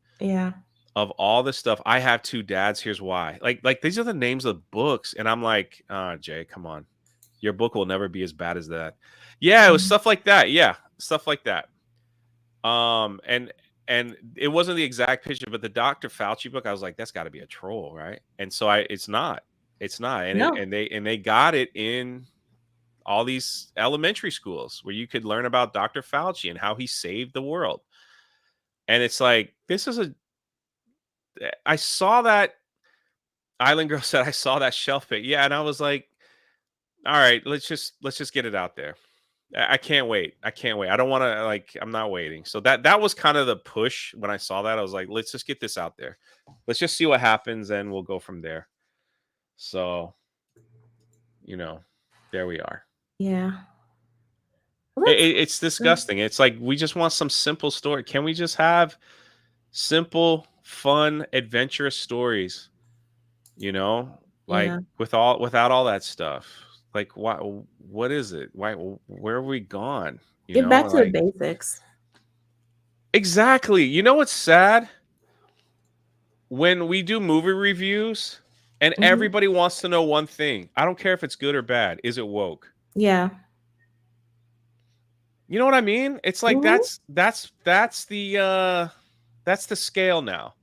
of all this stuff. I have two dads. Here's why. Like these are the names of books. And I'm like, Jay, come on. Your book will never be as bad as that. Yeah, it was stuff like that. Yeah, stuff like that. And it wasn't the exact picture, but the Dr. Fauci book, I was like, that's got to be a troll, right? And so it's not, and they got it in all these elementary schools where you could learn about Dr. Fauci and how he saved the world. And it's like, I saw that. Island Girl said, I saw that shelf pic. Yeah, and I was like, all right, let's just get it out there. I can't wait. I don't want to I'm not waiting. So that was kind of the push when I saw that. I was like, let's just get this out there. Let's just see what happens and we'll go from there. So, there we are. Yeah. It's disgusting. It's like, we just want some simple story. Can we just have simple, fun, adventurous stories, without all that stuff? Like, what is it? Where are we gone? Get back to the basics. Exactly. You know what's sad? When we do movie reviews and everybody wants to know one thing. I don't care if it's good or bad. Is it woke? Yeah. You know what I mean? It's like Mhm. that's the scale now.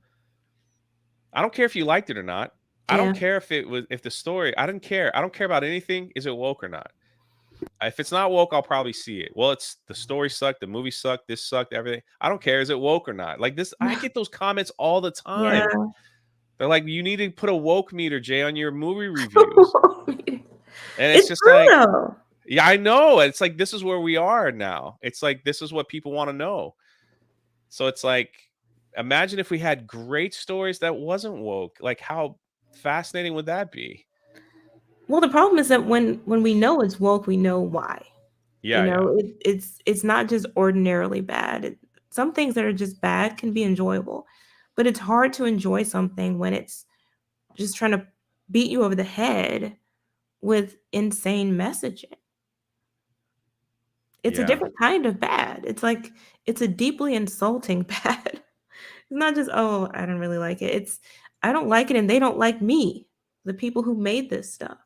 I don't care if you liked it or not. I don't Yeah. care if the story, I didn't care. I don't care about anything. Is it woke or not? If it's not woke, I'll probably see it. Well, it's the story sucked, the movie sucked, this sucked, everything. I don't care. Is it woke or not? Like this, I get those comments all the Yeah. time. They're like, you need to put a woke meter, Jay, on your movie reviews. And it's It's just true like, though. yeah, I know. It's like this is where we are now. It's like this is what people want to know. So it's like, imagine if we had great stories that wasn't woke. Like, how fascinating would that be? Well, the problem is that when we know it's woke, we know why. You Yeah, yeah, know, it's not just ordinarily bad. Some things that are just bad can be enjoyable, but it's hard to enjoy something when it's just trying to beat you over the head with insane messaging. It's a yeah. different kind of bad. It's like it's a deeply insulting bad. It's not just, oh, I don't really like it. It's I don't like it and they don't like me, the people who made this stuff.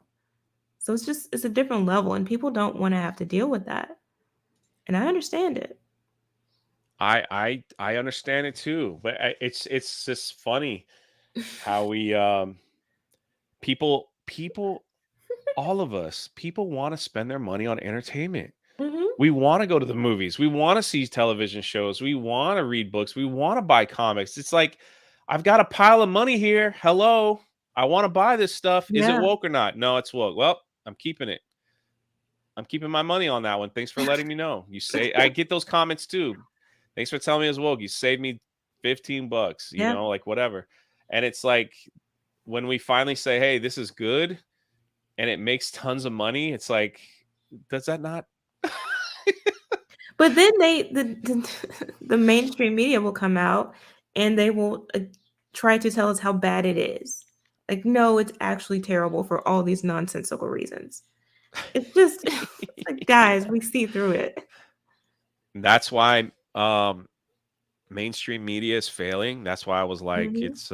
So it's a different level and people don't want to have to deal with that. And I understand it. I understand it too, but it's just funny how we people all of us people want to spend their money on entertainment. Mhm. We want to go to the movies. We want to see television shows. We want to read books. We want to buy comics. It's like, I've got a pile of money here. Hello. I want to buy this stuff. Is it Yeah. woke or not? No, it's woke. Well, I'm keeping it. I'm keeping my money on that one. Thanks for letting me know. You say I get those comments too. Thanks for telling me it's woke. You saved me $15, Yeah. like whatever. And it's like when we finally say, hey, this is good and it makes tons of money, it's like, does that not? But then the mainstream media will come out and they will try to tell us how bad it is. Like, no, it's actually terrible for all these nonsensical reasons. It's just it's like, guys, we see through it. That's why mainstream media is failing. That's why I was like, Mhm. it's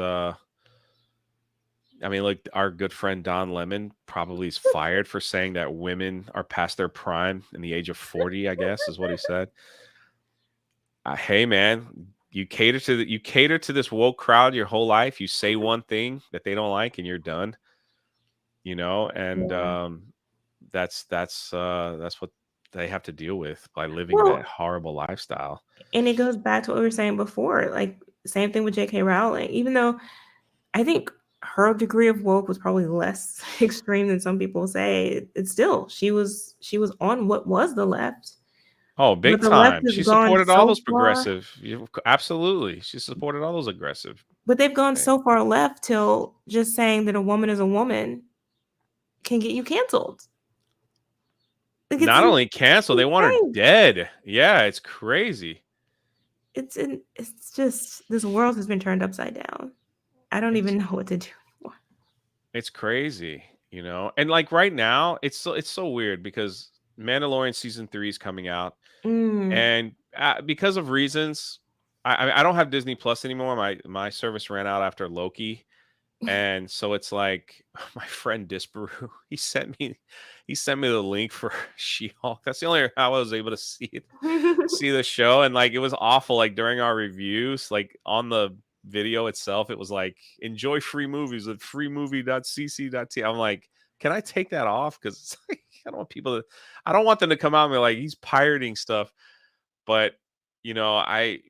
I mean, like our good friend Don Lemon probably is fired for saying that women are past their prime in the age of 40, I guess is what he said. Hey man, you cater to this woke crowd your whole life. You say one thing that they don't like and you're done, and Yeah. that's what they have to deal with by living that Well, horrible lifestyle. and it goes back to what we were saying before. Like, same thing with J.K. Rowling. Even though I think her degree of woke was probably less extreme than some people say, it's still she was on what was the left. Oh, But big the left time. has She gone supported all so those far progressive. Absolutely. She supported all those aggressive but they've gone things. so far left till just saying that a woman is a woman can get you canceled. Like, Not only canceled, they want her insane. dead. Yeah, it's crazy. It's just this world has been turned upside down. I don't It's even know what to do anymore. it's crazy, And like right now, it's so weird because Mandalorian season 3 is coming out, Mm. and because of reasons, I don't have Disney Plus anymore. My service ran out after Loki. And so it's like my friend Disparu, he sent me the link for She-Hulk. That's the only how I was able to see the show. And like it was awful. Like during our reviews, like on the video itself, it was like enjoy free movies at freemovie.cc.t. I'm like, can I take that off? Because it's like I don't want them to come out and be like, he's pirating stuff. But I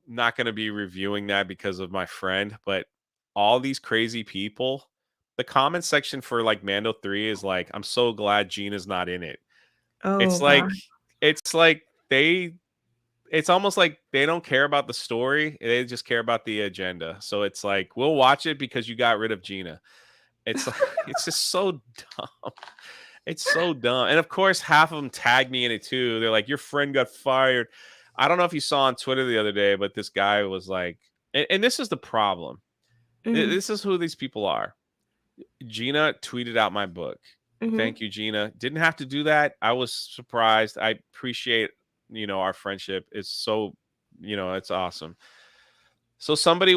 not going to be reviewing that because of my friend, but all these crazy people, the comment section for like Mando 3 is like, I'm so glad Gina's not in it. Oh It's god. like, it's like it's almost like they don't care about the story. They just care about the agenda. So it's like, we'll watch it because you got rid of Gina. It's like, it's just so dumb. It's so dumb. And of course, half of them tag me in it too. They're like, your friend got fired. I don't know if you saw on Twitter the other day, but this guy was like, and this is the problem. Mhm. This is who these people are. Gina tweeted out my book. Mhm. Thank you, Gina. Didn't have to do that. I was surprised. I appreciate, our friendship. It's so, it's awesome. So somebody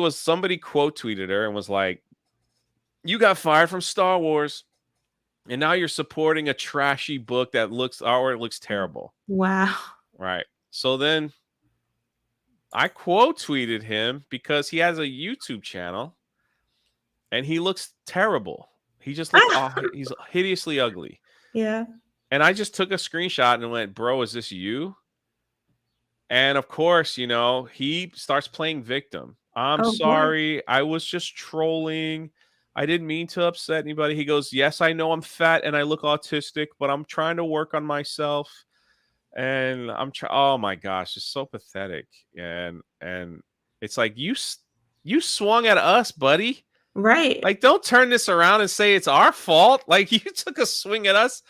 quote tweeted her and was like, you got fired from Star Wars. And now you're supporting a trashy book that looks terrible. Wow. Right. So then I quote tweeted him because he has a YouTube channel and he looks terrible. He just looks he's hideously ugly. Yeah. And I just took a screenshot and went, bro, is this you? And of course, you know, he starts playing victim. I'm Oh boy. sorry. I was just trolling. I didn't mean to upset anybody. He goes, yes, I know I'm fat and I look autistic, but I'm trying to work on myself. And oh my gosh, it's so pathetic. And it's like you swung at us, buddy. Right. Like, don't turn this around and say it's our fault. Like, you took a swing at us,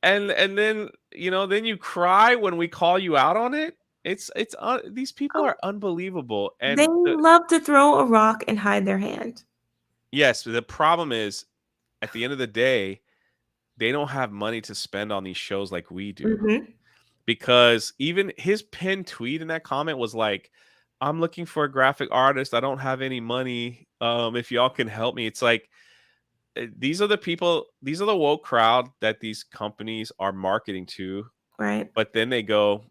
and then then you cry when we call you out on it. It's these people Oh, are unbelievable. they And love to throw a rock and hide their hand. yes, the problem is at the end of the day, they don't have money to spend on these shows like we do. Mm-hmm. Because even his pinned tweet in that comment was like, I'm looking for a graphic artist. I don't have any money. If y'all can help me. It's like, these are the people, these are the woke crowd that these companies are marketing to. Right. But then they go,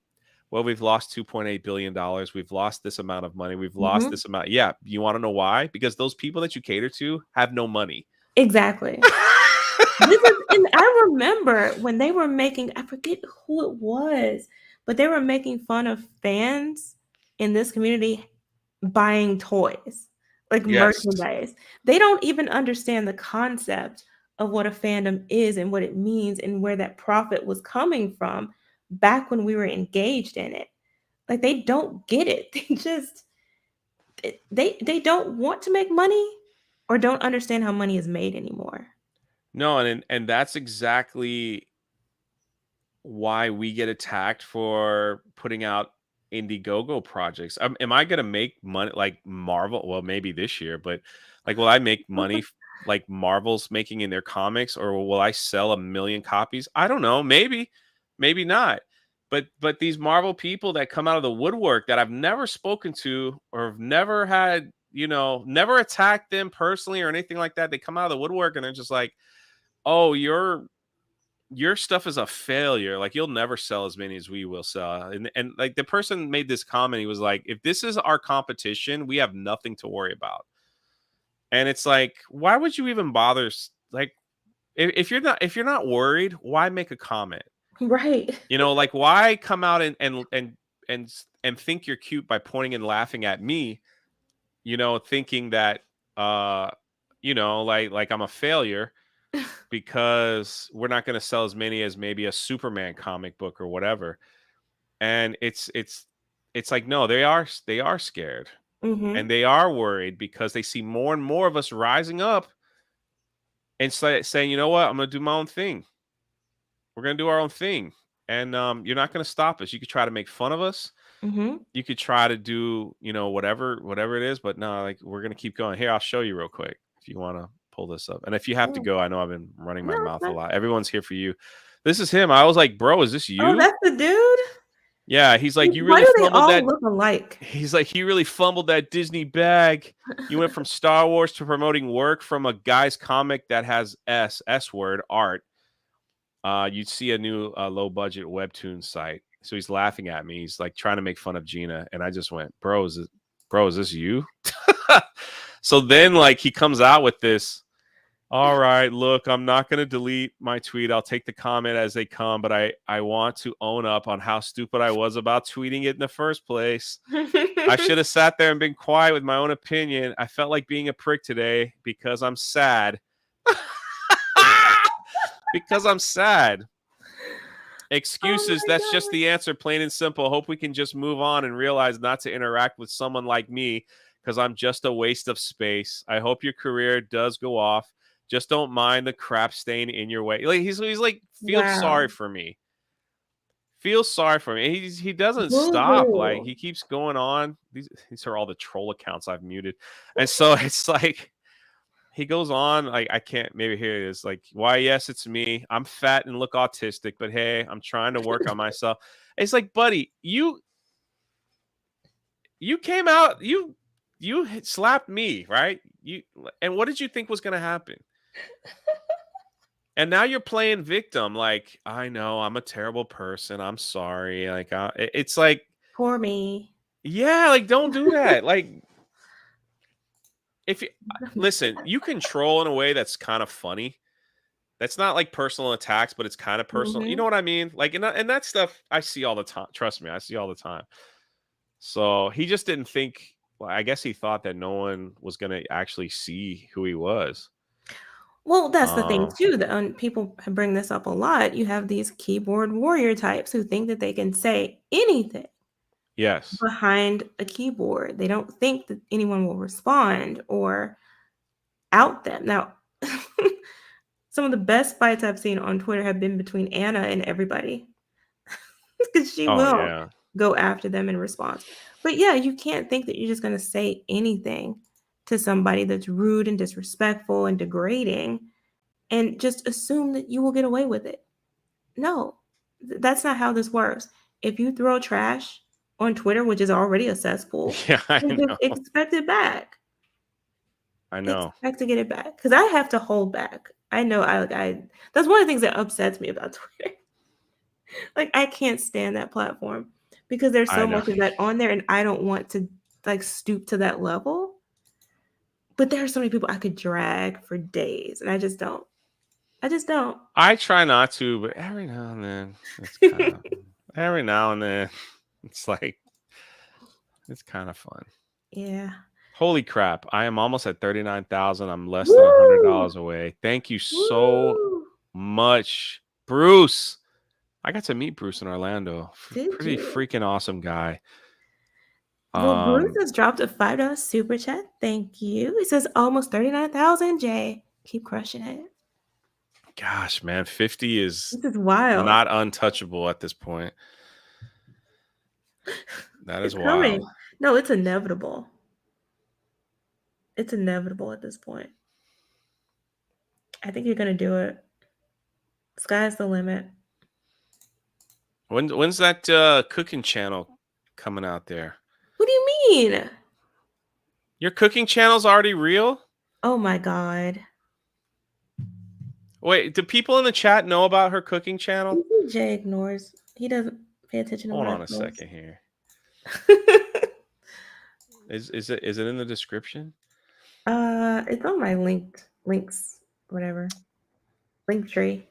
well, we've lost $2.8 billion. We've lost this amount of money. We've lost Mm-hmm. this amount. Yeah. You want to know why? Because those people that you cater to have no money. Exactly. And I remember when they were making, I forget who it was, but they were making fun of fans in this community buying toys, like Yes. merchandise. They don't even understand the concept of what a fandom is and what it means and where that profit was coming from back when we were engaged in it. Like they don't get it. They just they don't want to make money or don't understand how money is made anymore. No, and that's exactly why we get attacked for putting out Indiegogo projects. Am I going to make money like Marvel? Well, maybe this year, but like, will I make money like Marvel's making in their comics, or will I sell 1 million copies? I don't know. Maybe, maybe not. But these Marvel people that come out of the woodwork that I've never spoken to or have never had, never attacked them personally or anything like that. They come out of the woodwork and they're just like, oh, your stuff is a failure. Like, you'll never sell as many as we will sell. And like, the person made this comment. He was like, if this is our competition, we have nothing to worry about. And it's like, why would you even bother? Like, if you're not worried, why make a comment? Right. Like, why come out and think you're cute by pointing and laughing at me, thinking that like I'm a failure because we're not going to sell as many as maybe a Superman comic book or whatever. And it's like, no, they are scared. Mm-hmm. And they are worried because they see more and more of us rising up and saying, you know what, I'm going to do my own thing. We're going to do our own thing. And you're not going to stop us. You could try to make fun of us. Mm-hmm. You could try to do, whatever it is. But no, like, we're going to keep going. Here, I'll show you real quick if you want to pull this up. And if you have to go, I know I've been running my mouth a lot. Everyone's here for you. This is him. I was like, bro, is this you? Oh, that's the dude? Yeah, he's like, you really Why do they fumbled all that. look alike? He's like, he really fumbled that Disney bag. You went from Star Wars to promoting work from a guy's comic that has S word art. You'd see a new low budget webtoon site. So he's laughing at me. He's like trying to make fun of Gina, and I just went, bro, is this you? So then, like, he comes out with this. All right, look, I'm not going to delete my tweet. I'll take the comment as they come, but I want to own up on how stupid I was about tweeting it in the first place. I should have sat there and been quiet with my own opinion. I felt like being a prick today because I'm sad. Because I'm sad. Excuses, that's God. just the answer, plain and simple. Hope we can just move on and realize not to interact with someone like me because I'm just a waste of space. I hope your career does go off. Just don't mind the crap stain in your way. Like, he's like, feel sorry for me. Feel sorry for me. He doesn't stop. Like, he keeps going on. These are all the troll accounts I've muted. And so it's like, he goes on, like, I can't, maybe here it is, like, why, yes, it's me. I'm fat and look autistic, but hey, I'm trying to work on myself. It's like, buddy, you came out, you slapped me, right? And what did you think was going to happen? And now you're playing victim. Like, I know I'm a terrible person. I'm sorry. Like, it's like, Poor me. yeah, like, don't do that. Like, if you listen, you can troll in a way that's kind of funny. That's not like personal attacks, but it's kind of personal. You know what I mean? Like, and that stuff I see all the time. Trust me, I see all the time. So he just didn't think. Well, I guess he thought that no one was going to actually see who he was. Well, that's the thing too. That people bring this up a lot. You have these keyboard warrior types who think that they can say anything Yes. behind a keyboard. They don't think that anyone will respond or out them. Now, some of the best fights I've seen on Twitter have been between Anna and everybody because she Oh will yeah. go after them in response. But yeah, you can't think that you're just going to say anything to somebody that's rude and disrespectful and degrading and just assume that you will get away with it. No, that's not how this works. If you throw trash on Twitter, which is already a cesspool, Yeah, I then know. just expect it back. I know. Expect to get it back because I have to hold back. I know I that's one of the things that upsets me about Twitter. Like I can't stand that platform because there's I so know. much of that on there and I don't want to like stoop to that level. But there are so many people I could drag for days and I just don't. I just don't. I try not to, but every now and then it's kind of every now and then it's like it's kind of fun. Yeah. Holy crap. I am almost at 39,000. I'm less than Woo! $100 away. Thank you so Woo! much, Bruce. I got to meet Bruce in Orlando. Did Pretty you? freaking awesome guy. Well, Bruce has dropped a $5 super chat. Thank you. He says almost 39,000, Jay. Keep crushing it. Gosh, man, 50 is This is wild. not untouchable at this point. That is It's wild. coming. No, it's inevitable. It's inevitable at this point. I think you're gonna do it. Sky's the limit. When's that cooking channel coming out there? What do you mean? Your cooking channel's already real? Oh my god. Wait, do people in the chat know about her cooking channel? Jay ignores. He doesn't pay attention to Hold what on I a post. second here. Is it in the description? It's on my links, whatever. Link tree.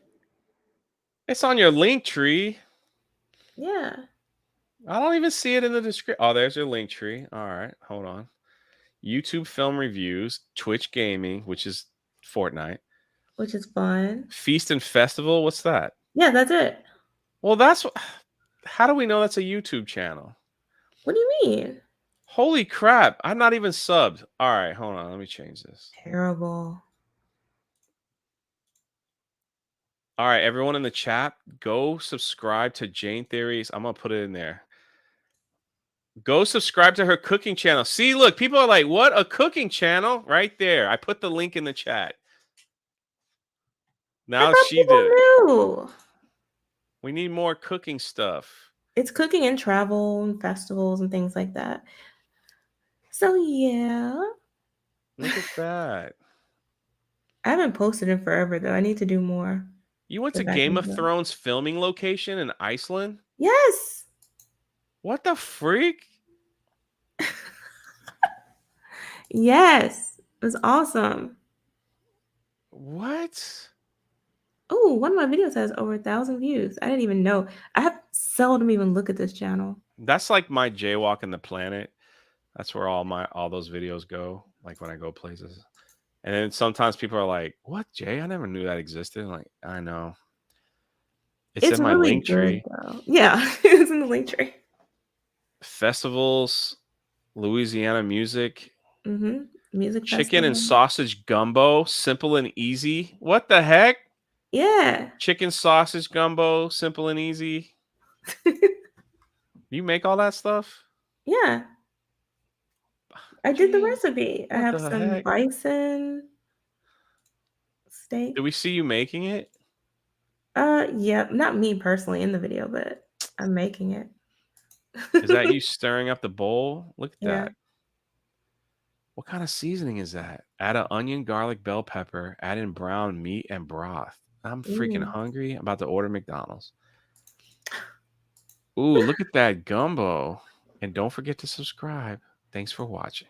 It's on your link tree. Yeah. I don't even see it in the description. Oh, there's your link tree. All right, hold on. YouTube film reviews, Twitch gaming, which is Fortnite. Which is fun. Feast and Festival, what's that? Yeah, that's it. Well, how do we know that's a YouTube channel? What do you mean? Holy crap, I'm not even subbed. All right, hold on, let me change this. Terrible. All right, everyone in the chat, go subscribe to Jane Theories. I'm going to put it in there. Go subscribe to her cooking channel. See, look, people are like, what? A cooking channel? Right there. I put the link in the chat. Now she did it. Knew. We need more cooking stuff. It's cooking and travel and festivals and things like that. So, yeah. Look at that. I haven't posted in forever, though. I need to do more. You went to Game of Thrones filming location in Iceland? Yes. What the freak? Yes. It was awesome. What? Oh, one of my videos has over 1,000 views. I didn't even know. I have seldom even look at this channel. That's like my jaywalking the planet. That's where all those videos go, like when I go places. And then sometimes people are like, "What, Jay? I never knew that existed." I'm like, I know. It's in my really link tree. Though. Yeah, it's in the link tree. Festivals, Louisiana music, Music chicken festival. and sausage gumbo, simple and easy. What the heck? Yeah. Chicken sausage gumbo, simple and easy. You make all that stuff? Yeah. I did the recipe. I have some bison steak. Did we see you making it? Yeah, not me personally in the video, but I'm making it. Is that you stirring up the bowl? Look at Yeah. that. What kind of seasoning is that? Add an onion, garlic, bell pepper. Add in brown meat and broth. I'm freaking Ooh. hungry. I'm about to order McDonald's. Ooh, look at that gumbo. And don't forget to subscribe. Thanks for watching.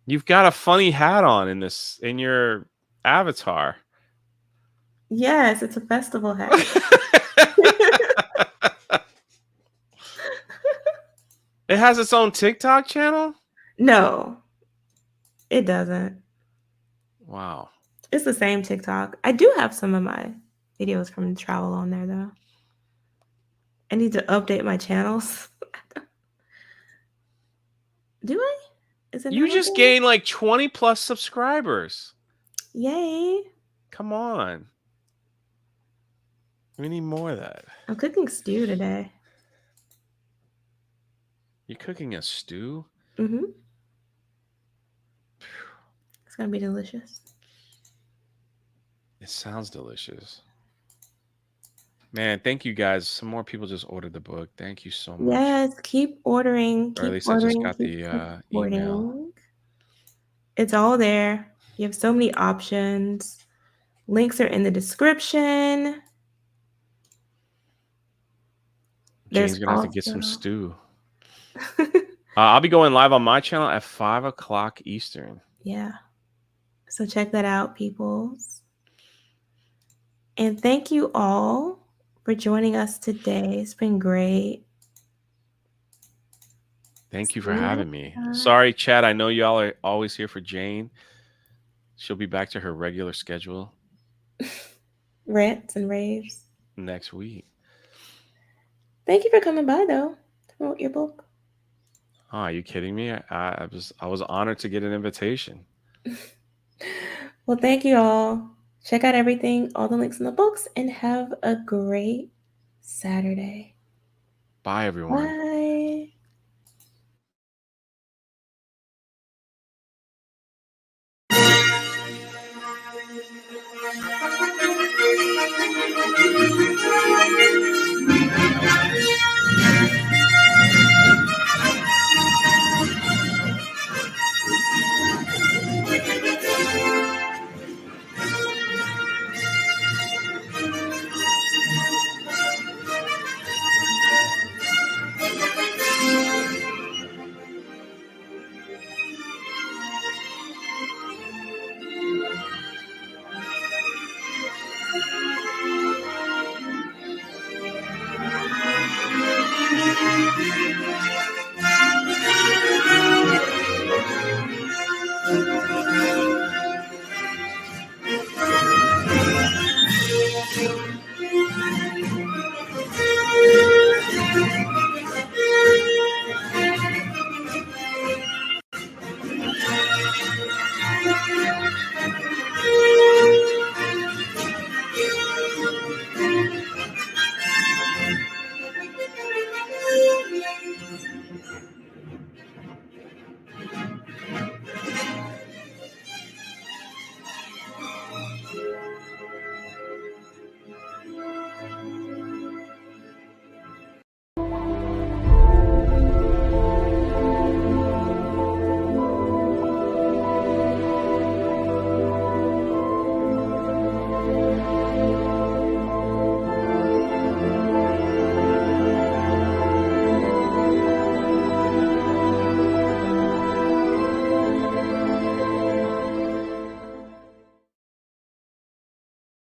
You've got a funny hat on in your avatar. Yes, it's a festival hat. It has its own TikTok channel? No, it doesn't. Wow. It's the same TikTok. I do have some of my videos from travel on there, though. I need to update my channels. Do I? Is it You not just on there? gained like 20 plus subscribers. Yay. Come on. We need more of that. I'm cooking stew today. You're cooking a stew? Mm-hmm. It's going to be delicious. It sounds delicious. Man, thank you guys. Some more people just ordered the book. Thank you so much. Yes, keep ordering. Or at Keep least I ordering. just got Keep the email. supporting. It's all there. You have so many options. Links are in the description. Jane's There's going to have to get some also- stew. I'll be going live on my channel at 5 o'clock Eastern. Yeah. So check that out, peoples. And thank you all for joining us today. It's been great. Thank you for having me. Sorry, Chad. I know y'all are always here for Jane. She'll be back to her regular schedule Rants and raves. next week. Thank you for coming by, though, to promote your book. Oh, are you kidding me? I was honored to get an invitation. Well, thank you all. Check out everything, all the links in the books, and have a great Saturday. Bye, everyone. Bye.